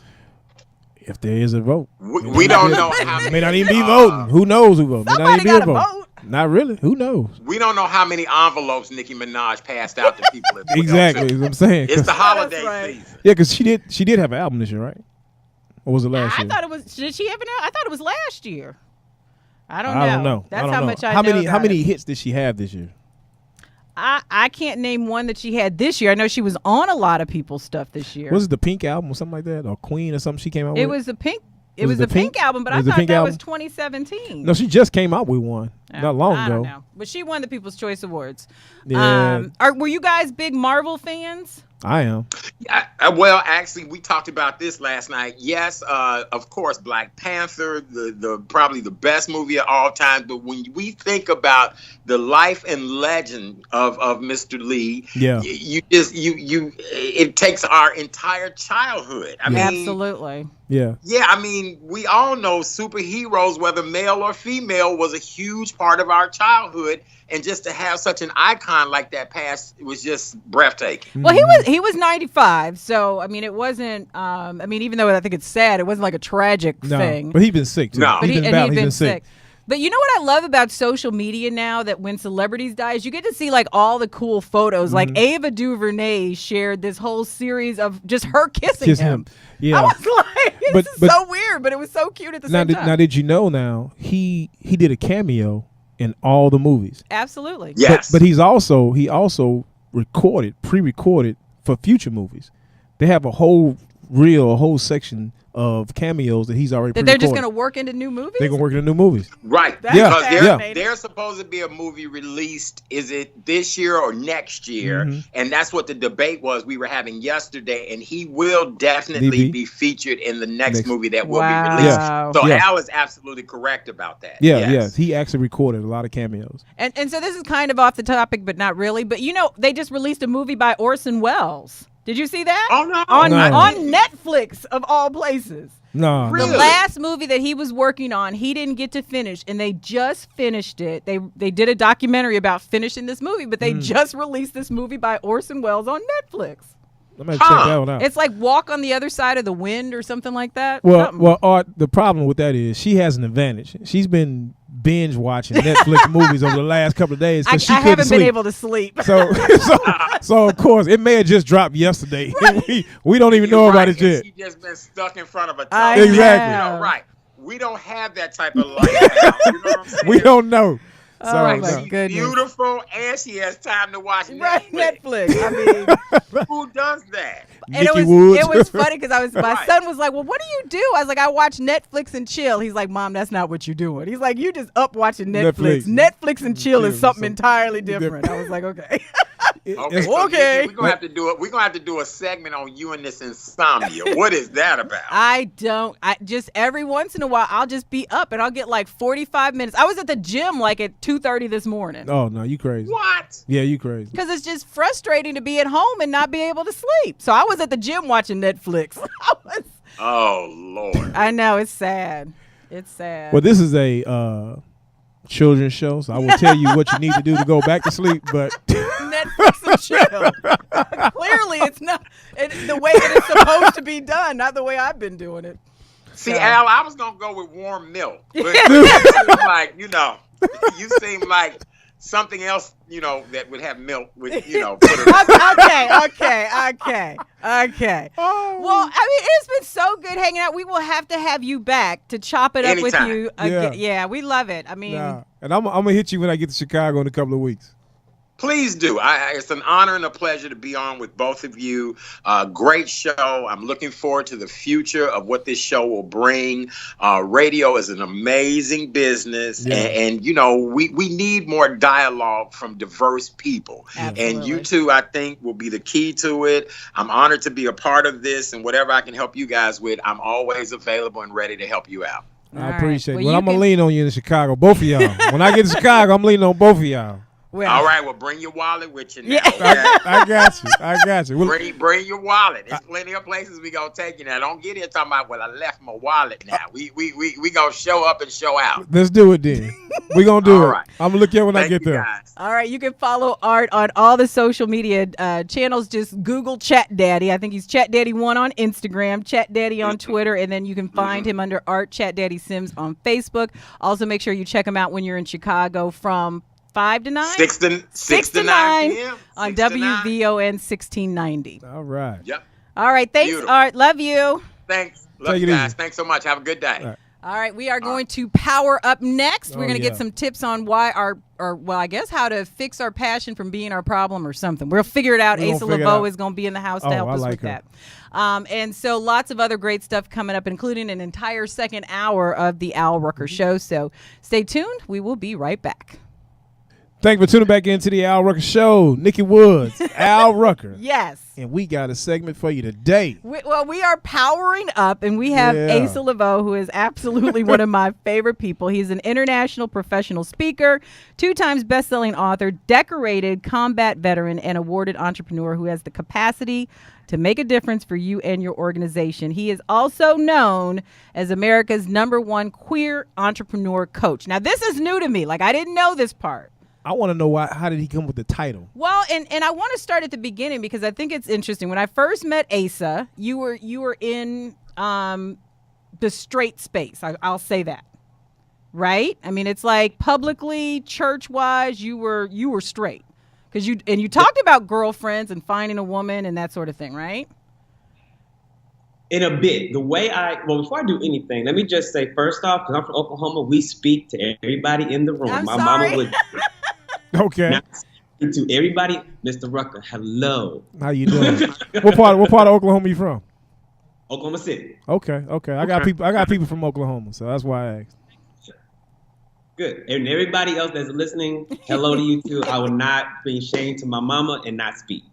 If there is a vote. We don't know how many. May not even be voting. Who knows who votes? Somebody got to vote. Not really. Who knows? We don't know how many envelopes Nicki Minaj passed out to people. Exactly. That's what I'm saying. It's the holiday season. Yeah, because she did have an album this year, right? Or was it last year? I thought it was. Did she have an album? I thought it was last year. I don't know. That's how much I know. How many hits did she have this year? I can't name one that she had this year. I know she was on a lot of people's stuff this year. Was it the Pink album or something like that, or Queen or something she came out with? It was the Pink. It was the Pink album, but I thought that was 2017. No, she just came out with one not long ago. I don't know, but she won the People's Choice Awards. Yeah. Were you guys big Marvel fans? I am. Well, actually, we talked about this last night. Yes, of course, Black Panther, the probably the best movie of all time. But when we think about the life and legend of Mr. Lee, it takes our entire childhood. I mean, absolutely. Yeah. Yeah, I mean, we all know superheroes, whether male or female, was a huge part of our childhood. And just to have such an icon like that pass was just breathtaking. Well, he was 95, so I mean, it wasn't. I mean, even though I think it's sad, it wasn't like a tragic thing. But he's been sick too. No, he's been sick. But you know what I love about social media now, that when celebrities die, is you get to see like all the cool photos. Like Ava DuVernay shared this whole series of just her kissing him. Yeah. I was like, this is so weird, but it was so cute at the same time. Now, did you know? Now he did a cameo in all the movies. Absolutely. Yes. But he also pre-recorded for future movies. They have a whole section of cameos that he's already that they're just going to work into new movies? They're going to work into new movies. Right. Because there's supposed to be a movie released, is it this year or next year? Mm-hmm. And that's what the debate was we were having yesterday. And he will definitely be featured in the next movie that will be released. Yeah. So Al is absolutely correct about that. Yeah, yes. He actually recorded a lot of cameos. And so this is kind of off the topic, but not really. But you know, they just released a movie by Orson Welles. Did you see that? Oh, no. On Netflix, of all places. No. Really? The last movie that he was working on, he didn't get to finish, and they just finished it. They did a documentary about finishing this movie, but they just released this movie by Orson Welles on Netflix. I'm gonna check that one out. It's like Walk on the Other Side of the Wind or something like that. Well, Art, the problem with that is she has an advantage. She's been binge watching Netflix movies over the last couple of days because I haven't been able to sleep. So of course it may have just dropped yesterday. Right. we don't even know about it yet. She just been stuck in front of a television. Exactly. You know, right. We don't have that type of life now. You know what I'm saying? We don't know. Oh my goodness! Beautiful, and she has time to watch Netflix. I mean, who does that? And it was funny because my son was like, "Well, what do you do?" I was like, "I watch Netflix and chill." He's like, "Mom, that's not what you're doing." He's like, "You just up watching Netflix. Netflix and chill is something entirely different." I was like, "Okay." Okay. We're gonna have to do it. We're gonna have to do a segment on you and this insomnia. What is that about? I just every once in a while I'll just be up and I'll get like 45 minutes. I was at the gym like at 2:30 this morning. Oh no, you crazy. What? Yeah, you crazy. Because it's just frustrating to be at home and not be able to sleep. So I was at the gym watching Netflix. Oh Lord. I know, it's sad. It's sad. Well, this is a children's show, so I will tell you what you need to do to go back to sleep, but Netflix and chill. Clearly it's not the way that it's supposed to be done, not the way I've been doing it. See, Al, I was gonna go with warm milk, but like You seem like something else, that would have milk with, put it. Okay. Oh. Well, I mean, it's been so good hanging out. We will have to have you back to chop it up with you again. Yeah, we love it. I mean, and I'm gonna hit you when I get to Chicago in a couple of weeks. Please do. It's an honor and a pleasure to be on with both of you. Great show. I'm looking forward to the future of what this show will bring. Radio is an amazing business. Yeah. And we need more dialogue from diverse people. Absolutely. And you two, I think, will be the key to it. I'm honored to be a part of this, and whatever I can help you guys with, I'm always available and ready to help you out. I appreciate it. Well, I'm going to lean on you in Chicago, both of y'all. When I get to Chicago, I'm leaning on both of y'all. Well, all right, well, bring your wallet with you now. Yeah. I got you. Bring your wallet. There's plenty of places we gonna take you now. Don't get here talking about, well, I left my wallet now. We gonna show up and show out. Let's do it then. We gonna do it. Right. I'm gonna look at it when I get there. Guys. All right, you can follow Art on all the social media channels. Just Google Chat Daddy. I think he's Chat Daddy 1 on Instagram, Chat Daddy on Twitter, and then you can find him under Art Chat Daddy Sims on Facebook. Also, make sure you check him out when you're in Chicago from 5 to 9? 6 to 9 p.m. On WVON 1690. All right. Yep. All right. Thanks, Beautiful. Art. Love you. Thanks. Love you guys. Thanks so much. Have a good day. All right. We are going to power up next. We're going to get some tips on why how to fix our passion from being our problem or something. We'll figure it out. Asa Laveau is going to be in the house to help us with that. And so lots of other great stuff coming up, including an entire second hour of the Al Rucker Show. So stay tuned. We will be right back. Thank you for tuning back into the Al Rucker Show. Nikki Woods, Al Rucker. Yes. And we got a segment for you today. We are powering up, and we have Asa Laveau, who is absolutely one of my favorite people. He's an international professional speaker, 2 times best-selling author, decorated combat veteran, and awarded entrepreneur who has the capacity to make a difference for you and your organization. He is also known as America's #1 queer entrepreneur coach. Now, this is new to me. I didn't know this part. I want to know how did he come with the title? Well, and I want to start at the beginning because I think it's interesting. When I first met Asa, you were in the straight space. I'll say that, right? I mean, it's like publicly, church-wise, you were straight because you talked about girlfriends and finding a woman and that sort of thing, right? In a bit, before I do anything, let me just say first off, because I'm from Oklahoma, we speak to everybody in the room. I'm My sorry. mama would. Okay. To everybody, Mr. Rucker, hello. How you doing? What part of Oklahoma you from? Oklahoma City. Okay. I got people from Oklahoma, so that's why I asked. Good. And everybody else that's listening, hello to you too. I will not be ashamed to my mama and not speak.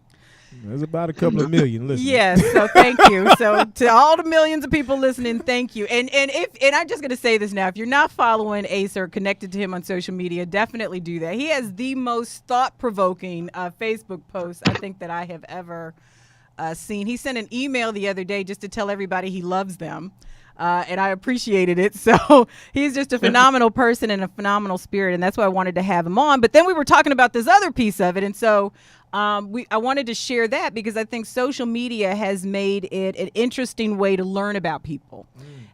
There's about a couple of million listening. Yes, so thank you. So to all the millions of people listening, thank you. And I'm just going to say this now. If you're not following Ace or connected to him on social media, definitely do that. He has the most thought-provoking Facebook posts I think that I have ever seen. He sent an email the other day just to tell everybody he loves them. And I appreciated it. So he's just a phenomenal person and a phenomenal spirit. And that's why I wanted to have him on. But then we were talking about this other piece of it. And so I wanted to share that because I think social media has made it an interesting way to learn about people.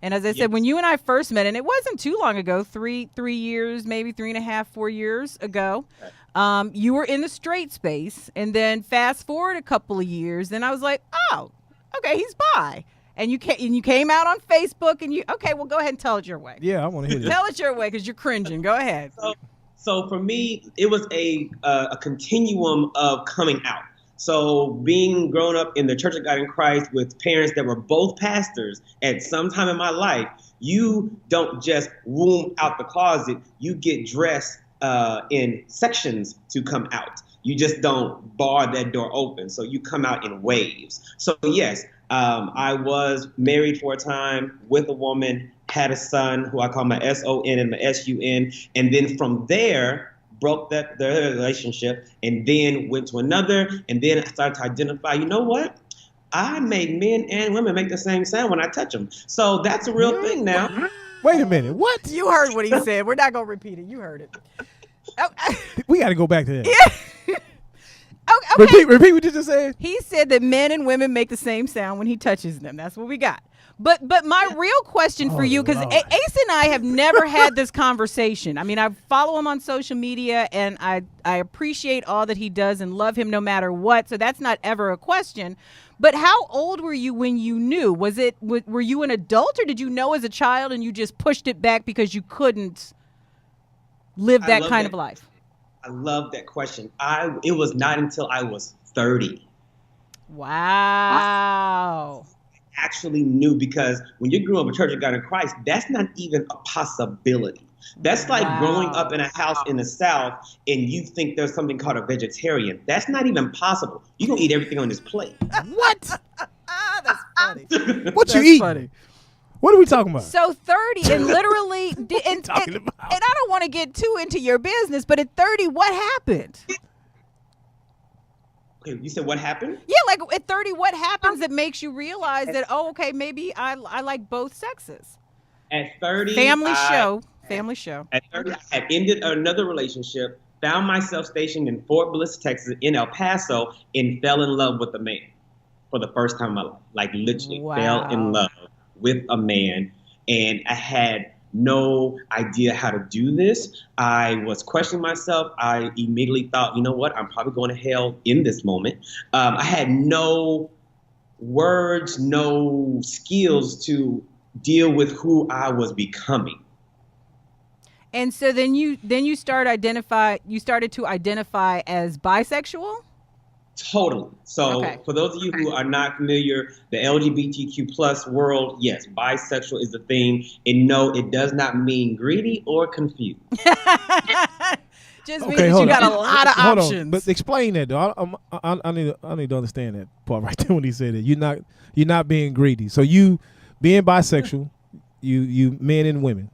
And as I said, when you and I first met, and it wasn't too long ago, 3 years, maybe 3.5, 4 years ago, you were in the straight space. And then fast forward a couple of years, and I was like, oh, okay, he's bi. And you came out on Facebook, and well, go ahead and tell it your way. Yeah, I want to hear it. Tell it your way because you're cringing. Go ahead. So for me, it was a continuum of coming out. So being grown up in the Church of God in Christ with parents that were both pastors at some time in my life, you don't just room out the closet. You get dressed in sections to come out. You just don't bar that door open. So you come out in waves. So yes, I was married for a time with a woman, had a son who I call my S-O-N and my S-U-N. And then from there, broke the relationship and then went to another. And then I started to identify, you know what? I make men and women make the same sound when I touch them. So that's a real thing now. Wait a minute. What? You heard what he said. We're not going to repeat it. You heard it. We got to go back to that. Yeah. Okay. Repeat what you just said. He said that men and women make the same sound when he touches them. That's what we got. But my real question for you, because Ace and I have never had this conversation. I mean, I follow him on social media, and I appreciate all that he does and love him no matter what. So that's not ever a question. But how old were you when you knew? Were you an adult, or did you know as a child and you just pushed it back because you couldn't live that kind of life? I love that question. It was not until I was 30. Wow. Actually knew, because when you grew up in Church of God in Christ, that's not even a possibility. That's like growing up in a house in the South and you think there's something called a vegetarian. That's not even possible. You're going to eat everything on this plate. What? That's funny. What you eat? Funny. What are we talking about? So 30 and literally, and I don't want to get too into your business, but at 30, what happened? Okay, you said what happened? Yeah, like at 30, what happens that makes you realize that, maybe I like both sexes? At 30, Family show. At 30, I had ended another relationship, found myself stationed in Fort Bliss, Texas, in El Paso, and fell in love with a man for the first time in my life. Like literally fell in love with a man, and I had no idea how to do this. I was questioning myself. I immediately thought, you know what? I'm probably going to hell in this moment. I had no words, no skills to deal with who I was becoming. And so then you started to identify as bisexual? Totally. So for those of you who are not familiar, the LGBTQ plus world, yes, bisexual is the thing. And no, it does not mean greedy or confused. Just means you got a lot of options. But explain that though. I need to understand that part right there when he said it. You're not being greedy. So you being bisexual, you men and women.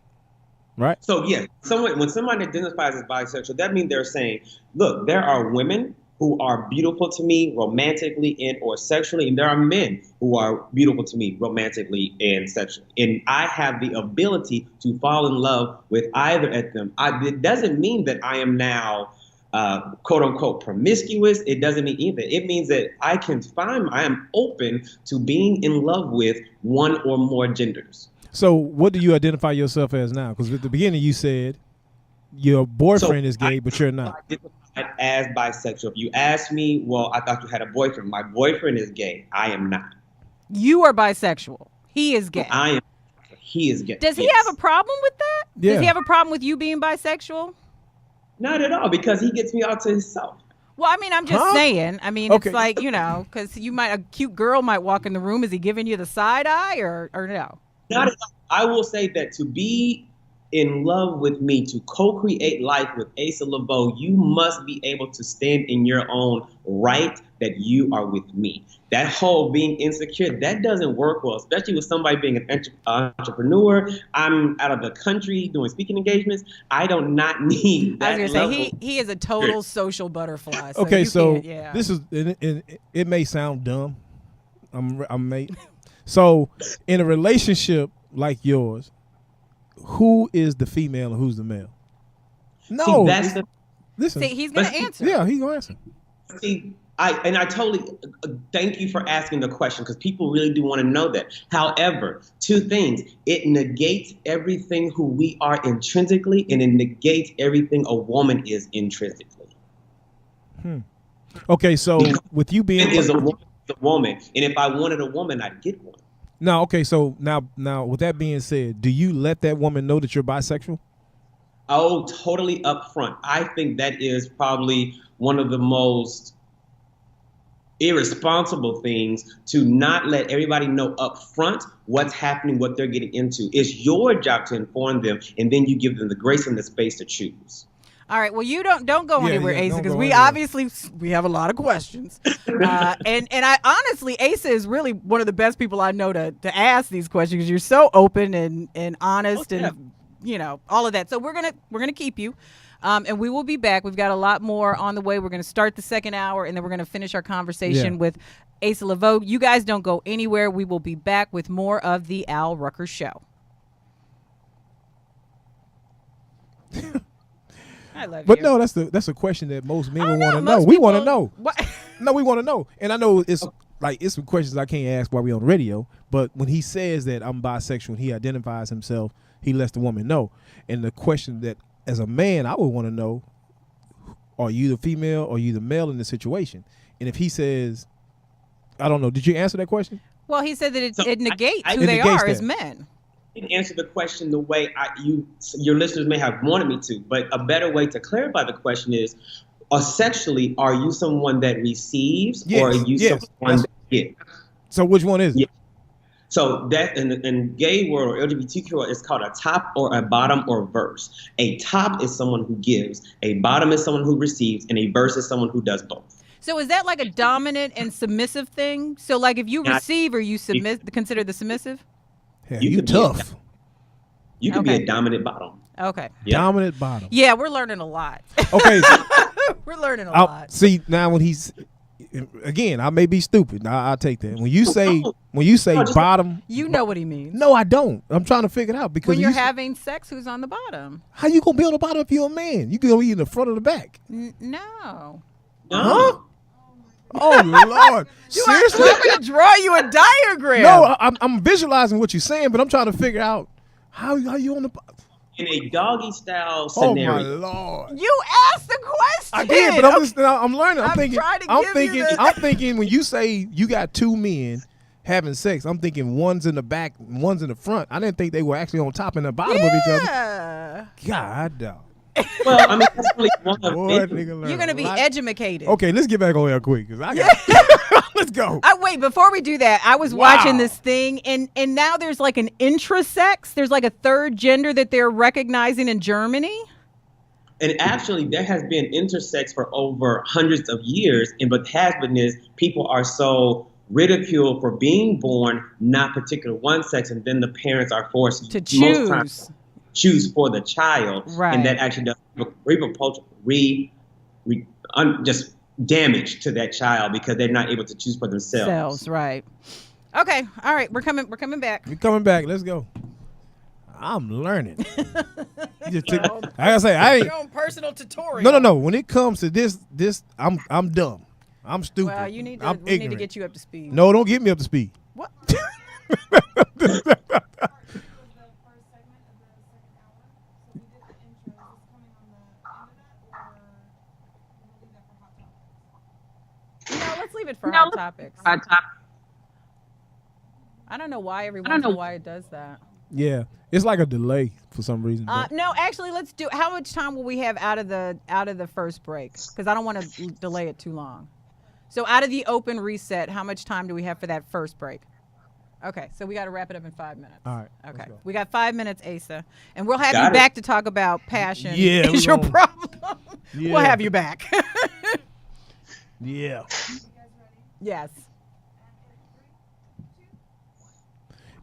Right. So yeah, when somebody identifies as bisexual, that means they're saying, look, there are women who are beautiful to me romantically and or sexually, and there are men who are beautiful to me romantically and sexually. And I have the ability to fall in love with either of them. It doesn't mean that I am now quote unquote promiscuous. It doesn't mean either. It means that I am open to being in love with one or more genders. So what do you identify yourself as now? Because at the beginning you said your boyfriend is gay, but you're not. I identify as bisexual. If you ask me, well, I thought you had a boyfriend. My boyfriend is gay. I am not. You are bisexual. He is gay. He is gay. Does he have a problem with that? Yeah. Does he have a problem with you being bisexual? Not at all, because he gets me out to himself. Well, I mean, I'm just saying. I mean, it's like, because a cute girl might walk in the room. Is he giving you the side eye or no? Not at all. I will say that to be in love with me, to co-create life with Asa Laveau, you must be able to stand in your own right that you are with me. That whole being insecure, that doesn't work well, especially with somebody being an entrepreneur. I'm out of the country doing speaking engagements. I do not need that. I was going to say, he is a total social butterfly. So this is, it may sound dumb. So in a relationship like yours, who is the female and who's the male? No. Listen. See, he's going to answer. Yeah, he's going to answer. See, I totally thank you for asking the question, because people really do want to know that. However, two things. It negates everything who we are intrinsically, and it negates everything a woman is intrinsically. Okay, so with you being a woman, and if I wanted a woman, I'd get one. No, okay, so now with that being said, do you let that woman know that you're bisexual? Oh, totally upfront. I think that is probably one of the most irresponsible things, to not let everybody know upfront what's happening, what they're getting into. It's your job to inform them, and then you give them the grace and the space to choose. All right. Well, you don't go anywhere, Asa, because we obviously have a lot of questions. And I honestly, Asa is really one of the best people I know to ask these questions, because you're so open and honest and all of that. So we're gonna keep you, and we will be back. We've got a lot more on the way. We're gonna start the second hour, and then we're gonna finish our conversation with Asa Laveau. You guys don't go anywhere. We will be back with more of the Al Rucker Show. I love But you. no, that's a question that most men would want to know. Most We want to people- know. What? No, we want to know. And I know it's some questions I can't ask while we on the radio. But when he says that I'm bisexual and he identifies himself, he lets the woman know. And the question that as a man I would want to know, are you the female or are you the male in the situation? And if he says, I don't know, did you answer that question? Well, he said that it negates I- who it they negates are that. as men. I didn't answer the question the way your listeners may have wanted me to, but a better way to clarify the question is, sexually, are you someone that receives or are you someone that gives? So which one is it? Yeah. So that in gay world or LGBTQ world, it's called a top or a bottom or verse. A top is someone who gives, a bottom is someone who receives, and a verse is someone who does both. So is that like a dominant and submissive thing? So like if you Yeah. receive, are you considered the submissive? Hell, You you could be tough. You can be Okay. a dominant bottom. Okay. Yeah. Dominant bottom. Yeah, we're learning a lot. Okay. We're learning a lot. See, now when he's again, I may be stupid. I'll take that. When you say bottom, You know what he means. no, I don't. I'm trying to figure it out because When you're you- having sex, who's on the bottom? how you gonna be on the bottom if you're a man? You gonna be in the front or the back? No. Huh? Oh Lord! Seriously? I'm going to draw you a diagram. No, I'm visualizing what you're saying, but I'm trying to figure out how you on the bottom. In a doggy style Oh scenario. my Lord! You asked the question. I did, but I'm learning. I'm trying to give you the- I'm thinking when you say you got two men having sex, I'm thinking one's in the back, one's in the front. I didn't think they were actually on top and the bottom of each other. Yeah. God, dog. Well, I mean, that's only one of Boy, many. nigga learn You're going to a be lot. educated. Okay, let's get back on there quick because I got. Let's go. Wait, before we do that, I was Wow. watching this thing, and now there's like an intrasex. There's like a third gender that they're recognizing in Germany. And actually, there has been intersex for over hundreds of years. And what has been is people are so ridiculed for being born not particular one sex, and then the parents are forced To most times choose. choose for the child, Right. and that actually does just damage to that child because they're not able to choose for themselves. Cells, right. Okay, all right, we're coming back. We coming back. Let's go. I'm learning. You just took, like I say, I ain't. Your own personal tutorial. No. When it comes to this, I'm dumb. I'm stupid. Well, we need ignorant. to get you up to speed. No, don't get me up to speed. What? No, let's leave it for hot topics. I don't know why every once in a while it does that. Yeah, it's like a delay for some reason. but- No, actually, let's do. How much time will we have out of the first break? Because I don't want to delay it too long. So out of the open reset, how much time do we have for that first break? Okay, so we got to wrap it up in 5 minutes. All right. Okay, let's go. we got 5 minutes, Asa, and we'll have Got you it. back to talk about passion. Yeah, is we your gonna- problem? Yeah. We'll have you back. Yeah. Yes.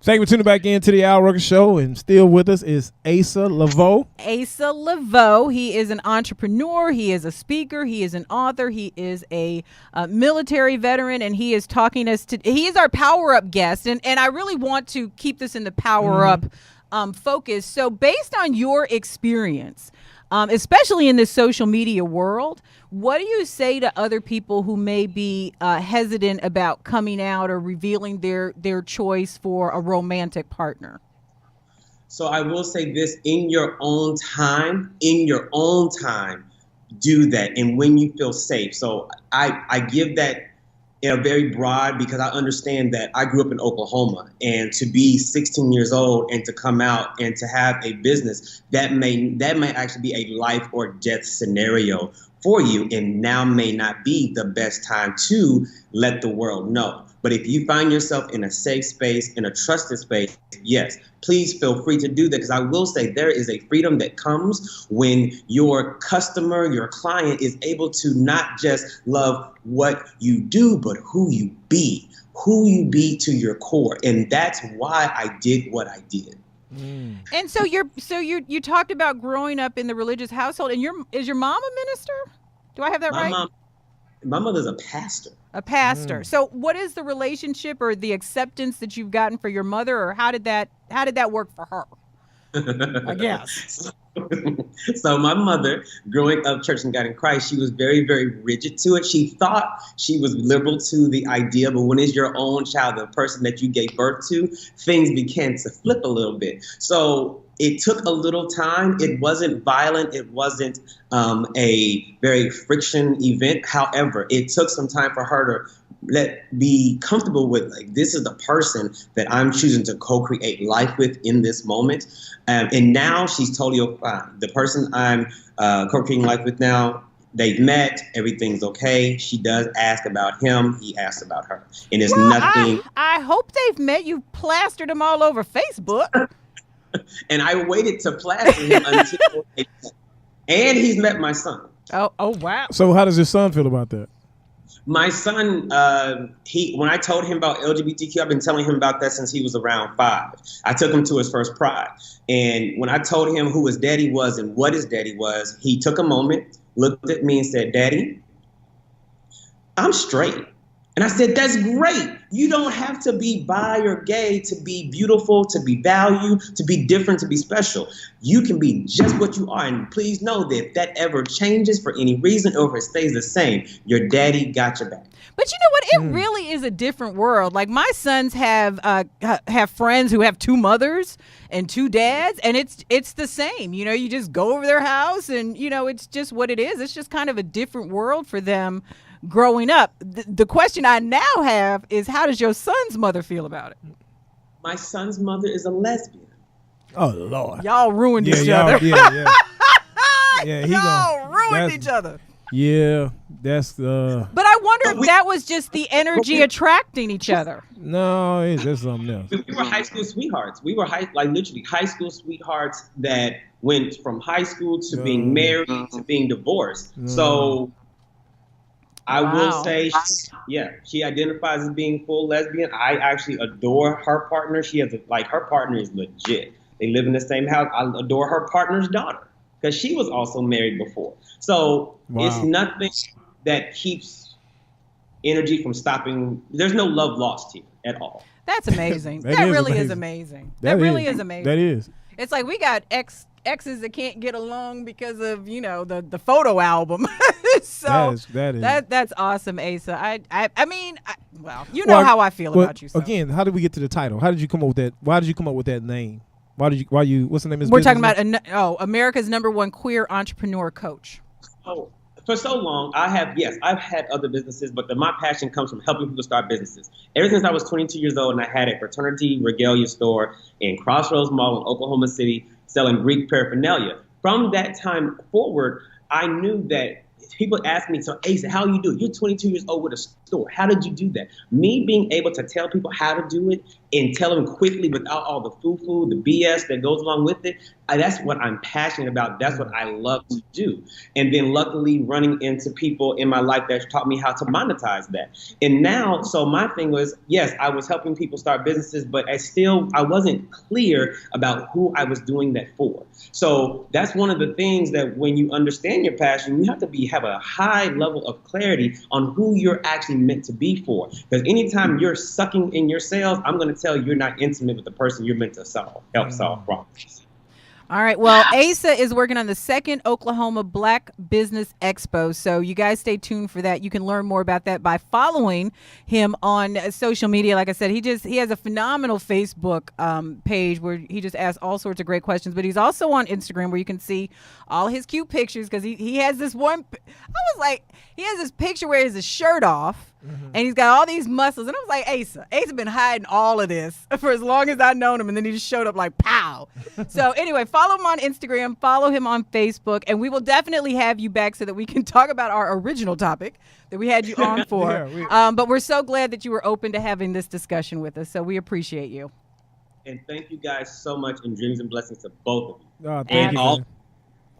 Thank you for tuning back in to the Al Rucker Show, and still with us is Asa Laveau. Asa Laveau. He is an entrepreneur. He is a speaker. He is an author. He is a military veteran, and he is talking us to. He is our power up guest, and I really want to keep this in the power up focus. So, based on your experience, especially in this social media world, what do you say to other people who may be hesitant about coming out or revealing their choice for a romantic partner? So I will say this: in your own time, do that, and when you feel safe. So I give that in a very broad, because I understand that I grew up in Oklahoma, and to be 16 years old and to come out and to have a business that may actually be a life or death scenario for you, and now may not be the best time to let the world know. But if you find yourself in a safe space, in a trusted space, yes, please feel free to do that, because I will say there is a freedom that comes when your customer, your client is able to not just love what you do, but who you be to your core. And that's why I did what I did. And so you talked about growing up in the religious household, and is your mom a minister? Do I have that right? My mother's a pastor. A pastor. So what is the relationship or the acceptance that you've gotten for your mother, or how did that work for her? I guess. So my mother, growing up Church and God in Christ, she was very, very rigid to it. She thought she was liberal to the idea, but when it's your own child, the person that you gave birth to, things began to flip a little bit. So it took a little time. It wasn't violent. It wasn't a very friction event. However, it took some time for her to be comfortable with, like, this is the person that I'm choosing to co-create life with in this moment. And now she's totally fine. The person I'm co-creating life with now, they've met, everything's okay. She does ask about him, he asks about her. And it's nothing. I hope they've met. You plastered them all over Facebook. And I waited to plaster him until and he's met my son. Oh wow. So how does your son feel about that? My son, when I told him about LGBTQ, I've been telling him about that since he was around 5. I took him to his first Pride. And when I told him who his daddy was and what his daddy was, he took a moment, looked at me and said, "Daddy, I'm straight." And I said, "That's great. You don't have to be bi or gay to be beautiful, to be valued, to be different, to be special. You can be just what you are. And please know that if that ever changes for any reason or if it stays the same, your daddy got your back." But you know what? It really is a different world. Like, my sons have friends who have 2 mothers and 2 dads, and it's the same. You know, you just go over their house, and you know, it's just what it is. It's just kind of a different world for them growing up. The question I now have is, how does your son's mother feel about it? My son's mother is a lesbian. Oh Lord! Y'all ruined each other. Yeah, y'all ruined each other. Yeah, that's the. But I wonder if that was just the energy attracting each other. No, it's just something else. We were high school sweethearts. We were literally high school sweethearts that went from high school to being married to being divorced. So I will say, she identifies as being full lesbian. I actually adore her partner. She has her partner is legit. They live in the same house. I adore her partner's daughter because she was also married before. So it's nothing that keeps energy from stopping. There's no love lost here at all. That's amazing. That really is amazing. That really is amazing. That is. It's like we got exes that can't get along because of, you know, the photo album. So that's awesome, Asa. I mean, you know how I feel about you. So. Again, how did we get to the title? How did you come up with that? Why did you come up with that name? What's the name of his We're talking about America's #1 queer entrepreneur coach. Oh, for so long, I've had other businesses, but my passion comes from helping people start businesses. Ever since I was 22 years old, and I had a fraternity regalia store in Crossroads Mall in Oklahoma City selling Greek paraphernalia. From that time forward, I knew that people ask me, "So Asa, how you do it? You're 22 years old with a store. How did you do that?" Me being able to tell people how to do it and tell them quickly without all the foo-foo, the BS that goes along with it, that's what I'm passionate about. That's what I love to do. And then luckily running into people in my life that taught me how to monetize that. And now, so my thing was, yes, I was helping people start businesses, but I wasn't clear about who I was doing that for. So that's one of the things that when you understand your passion, you have to have a high level of clarity on who you're actually meant to be for. Because anytime you're sucking in your sales, I'm going to tell you you're not intimate with the person you're meant to help solve problems. All right. Well, Asa is working on the 2nd Oklahoma Black Business Expo. So you guys stay tuned for that. You can learn more about that by following him on social media. Like I said, he has a phenomenal Facebook page where he just asks all sorts of great questions. But he's also on Instagram where you can see all his cute pictures because he has this one. He has this picture where he has his shirt off. Mm-hmm. And he's got all these muscles. And I was like, Asa been hiding all of this for as long as I've known him. And then he just showed up like, pow. So anyway, follow him on Instagram, follow him on Facebook. And we will definitely have you back so that we can talk about our original topic that we had you on for. But we're so glad that you were open to having this discussion with us. So we appreciate you. And thank you guys so much, and dreams and blessings to both of you. Oh, thank you.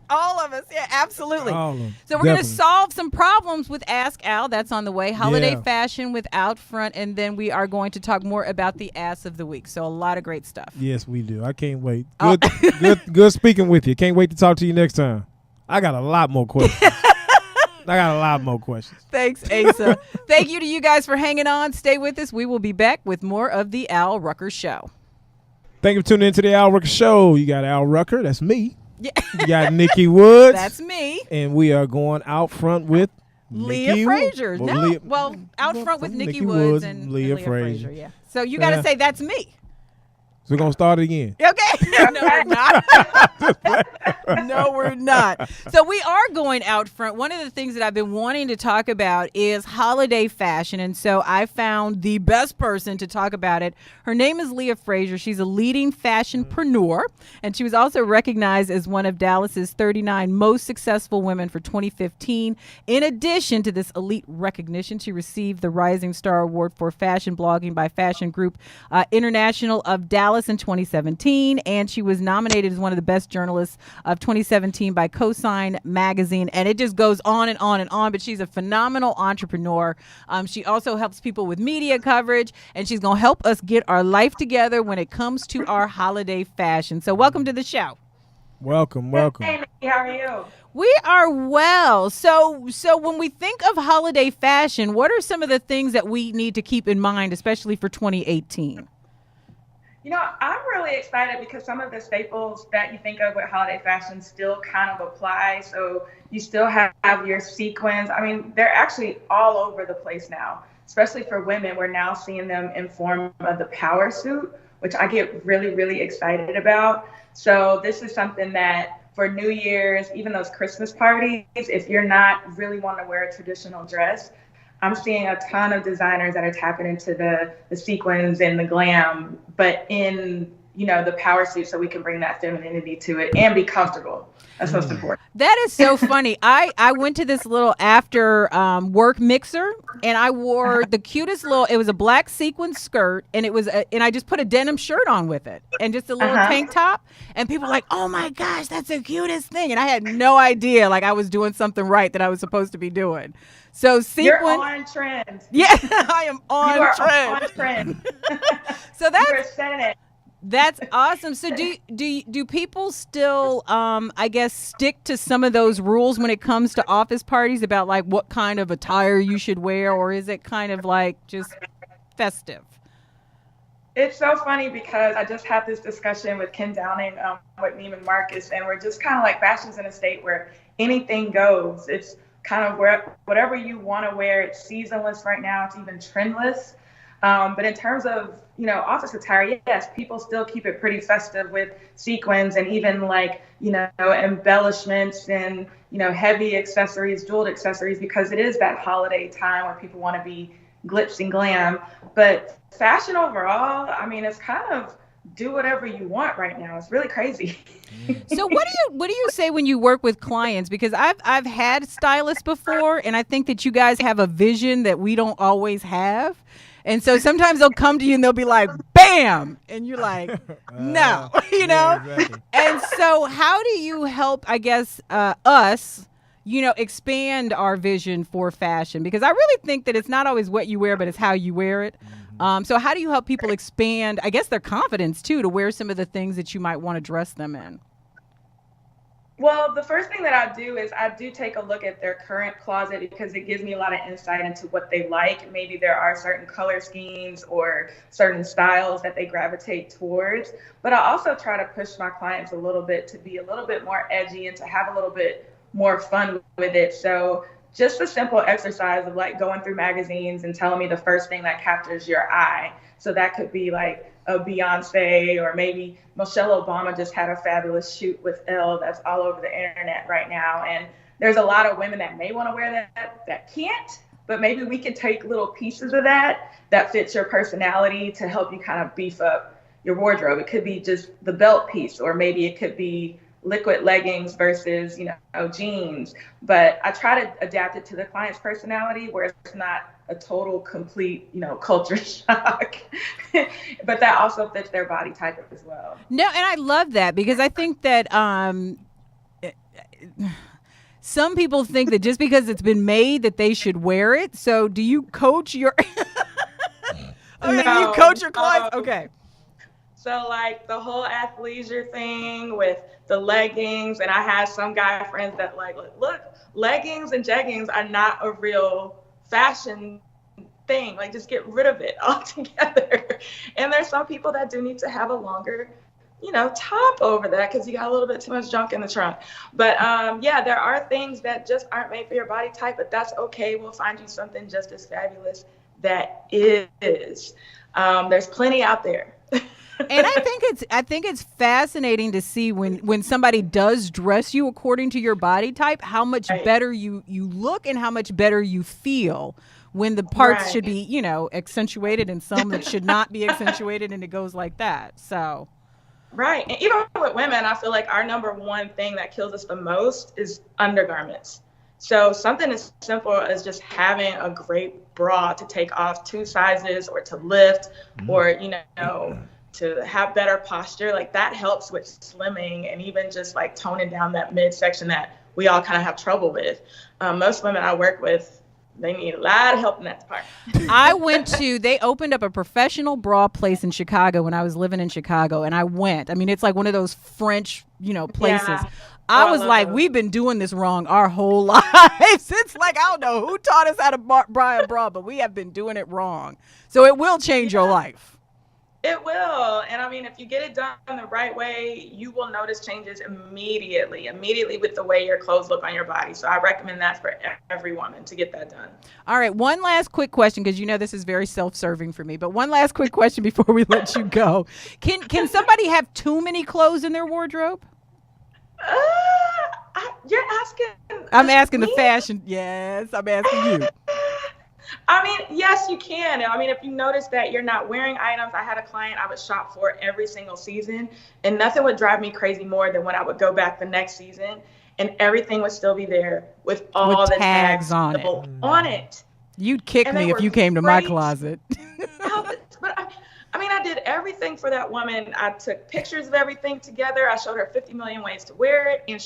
All of us. Yeah, absolutely. All of them. So we're going to solve some problems with Ask Al. That's on the way. Holiday fashion with Out Front. And then we are going to talk more about the Ass of the Week. So a lot of great stuff. Yes, we do. I can't wait. Good speaking with you. Can't wait to talk to you next time. I got a lot more questions. Thanks, Asa. Thank you to you guys for hanging on. Stay with us. We will be back with more of the Al Rucker Show. Thank you for tuning into the Al Rucker Show. You got Al Rucker, that's me. Yeah. You got Nikki Woods. That's me. And we are going out front with Lea Frazier. Out front with Nikki Woods and Lea Frazier. Yeah. So you got to say that's me. So we're going to start it again. Okay. No, we're not. No, we're not. So we are going out front. One of the things that I've been wanting to talk about is holiday fashion. And so I found the best person to talk about it. Her name is Lea Frazier. She's a leading fashionpreneur. And she was also recognized as one of Dallas's 39 most successful women for 2015. In addition to this elite recognition, she received the Rising Star Award for Fashion Blogging by Fashion Group International of Dallas in 2017, and she was nominated as one of the best journalists of 2017 by Cosign magazine, and it just goes on and on and on. But she's a phenomenal entrepreneur. She also helps people with media coverage, and she's going to help us get our life together when it comes to our holiday fashion. So welcome to the show. Welcome. Hey, Nikki, how are you? We are well. So when we think of holiday fashion, what are some of the things that we need to keep in mind, especially for 2018? I'm really excited because some of the staples that you think of with holiday fashion still kind of apply. So you still have your sequins. I mean, they're actually all over the place now, especially for women. We're now seeing them in form of the power suit, which I get really, really excited about. So this is something that for New Year's, even those Christmas parties, if you're not really wanting to wear a traditional dress, I'm seeing a ton of designers that are tapping into the sequins and the glam, but in, the power suit, so we can bring that femininity to it and be comfortable. That's most important. That is so funny. I went to this little after work mixer, and I wore the cutest it was a black sequin skirt, and and I just put a denim shirt on with it and just a little tank top, and people were like, oh my gosh, that's the cutest thing. And I had no idea I was doing something right that I was supposed to be doing. So sequin. You're on trend. Yeah, I am on trend. On trend. So You're setting it. That's awesome. So do people still, stick to some of those rules when it comes to office parties about what kind of attire you should wear, or is it kind of just festive? It's so funny because I just had this discussion with Ken Downing with Neiman Marcus, and we're just kind of fashion's in a state where anything goes. It's kind of whatever you want to wear. It's seasonless right now. It's even trendless. But in terms of, office attire, yes, people still keep it pretty festive with sequins and even embellishments and, heavy accessories, jeweled accessories, because it is that holiday time where people want to be glitz and glam. But fashion overall, I mean, it's kind of do whatever you want right now. It's really crazy. So what do you say when you work with clients? Because I've had stylists before, and I think that you guys have a vision that we don't always have. And so sometimes they'll come to you and they'll be like, bam. And you're like, no, Yeah, exactly. And so how do you help, us, expand our vision for fashion? Because I really think that it's not always what you wear, but it's how you wear it. So how do you help people expand, their confidence too, to wear some of the things that you might want to dress them in? Well, the first thing that I do is I do take a look at their current closet because it gives me a lot of insight into what they like. Maybe there are certain color schemes or certain styles that they gravitate towards. But I also try to push my clients a little bit to be a little bit more edgy and to have a little bit more fun with it. So just a simple exercise of going through magazines and telling me the first thing that captures your eye. So that could be a Beyonce, or maybe Michelle Obama just had a fabulous shoot with Elle that's all over the internet right now. And there's a lot of women that may want to wear that can't, but maybe we can take little pieces of that fits your personality to help you kind of beef up your wardrobe. It could be just the belt piece, or maybe it could be liquid leggings versus, jeans. But I try to adapt it to the client's personality where it's not a total, complete, culture shock. But that also fits their body type as well. No, and I love that because I think that some people think that just because it's been made that they should wear it. So do you coach your you coach your clients? Okay. So the whole athleisure thing with the leggings, and I had some guy friends that look, leggings and jeggings are not a real fashion thing. Like, just get rid of it altogether. And there's some people that do need to have a longer, top over that because you got a little bit too much junk in the trunk. But there are things that just aren't made for your body type, but that's okay. We'll find you something just as fabulous that is. There's plenty out there. And I think it's fascinating to see when somebody does dress you according to your body type, how much better you look and how much better you feel when the parts should be, accentuated and some that should not be accentuated, and it goes like that. So. Right. And even with women, I feel like our number one thing that kills us the most is undergarments. So something as simple as just having a great bra to take off 2 sizes or to lift or, to have better posture, like that helps with slimming and even just like toning down that midsection that we all kind of have trouble with. Most women I work with, they need a lot of help in that department. They opened up a professional bra place in Chicago when I was living in Chicago, and I went. I mean, it's like one of those French, places. Yeah. I was like, we've been doing this wrong our whole lives. It's like, I don't know who taught us how to bra a bra, but we have been doing it wrong. So it will change your life. It will. And I mean, if you get it done the right way, you will notice changes immediately with the way your clothes look on your body. So I recommend that for every woman to get that done. All right. One last quick question, because this is very self-serving for me, but one last quick question before we let you go. Can somebody have too many clothes in their wardrobe? You're asking. I'm asking me? The fashion. Yes, I'm asking you. I mean, yes, you can. I mean, if you notice that you're not wearing items, I had a client I would shop for every single season, and nothing would drive me crazy more than when I would go back the next season and everything would still be there with all the tags on it. You'd kick me if you came to my closet. But I did everything for that woman. I took pictures of everything together. I showed her 50 million ways to wear it. And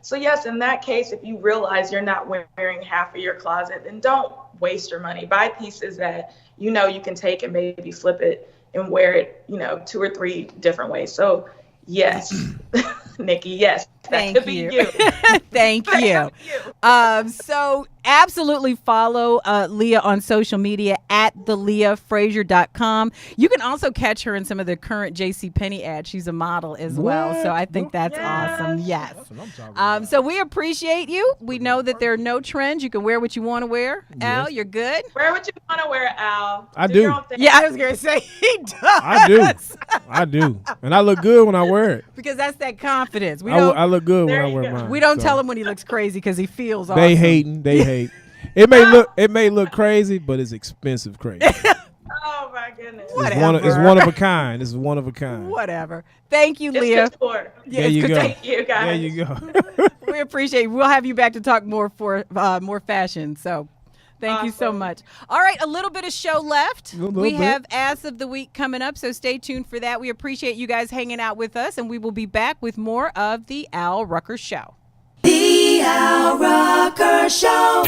so yes, in that case, if you realize you're not wearing half of your closet, then don't waste your money. Buy pieces that you can take and maybe flip it and wear it, 2 or 3 different ways. So yes, Nikki, yes. Thank you. Thank you. So absolutely follow Lea on social media at theleafrazier.com. You can also catch her in some of the current JCPenney ads. She's a model as well. So I think that's awesome. Yes. So we appreciate you. We know that there are no trends. You can wear what you want to wear. Yes. Al, you're good? Wear what you want to wear, Al. I do. Yeah, I was going to say he does. I do. And I look good when I wear it. Because that's that confidence. I look good when I wear mine. We don't tell him when he looks crazy because he feels awesome. They hate. It may look crazy, but it's expensive crazy. Oh my goodness. It's one of a kind. It's one of a kind. Whatever. Thank you, Lea. There you go. Thank you, guys. There you go. We appreciate it. We'll have you back to talk more for more fashion. So thank you so much. All right, a little bit of show left. We have Ass of the Week coming up, so stay tuned for that. We appreciate you guys hanging out with us, and we will be back with more of the Al Rucker Show. The Al Rucker Show.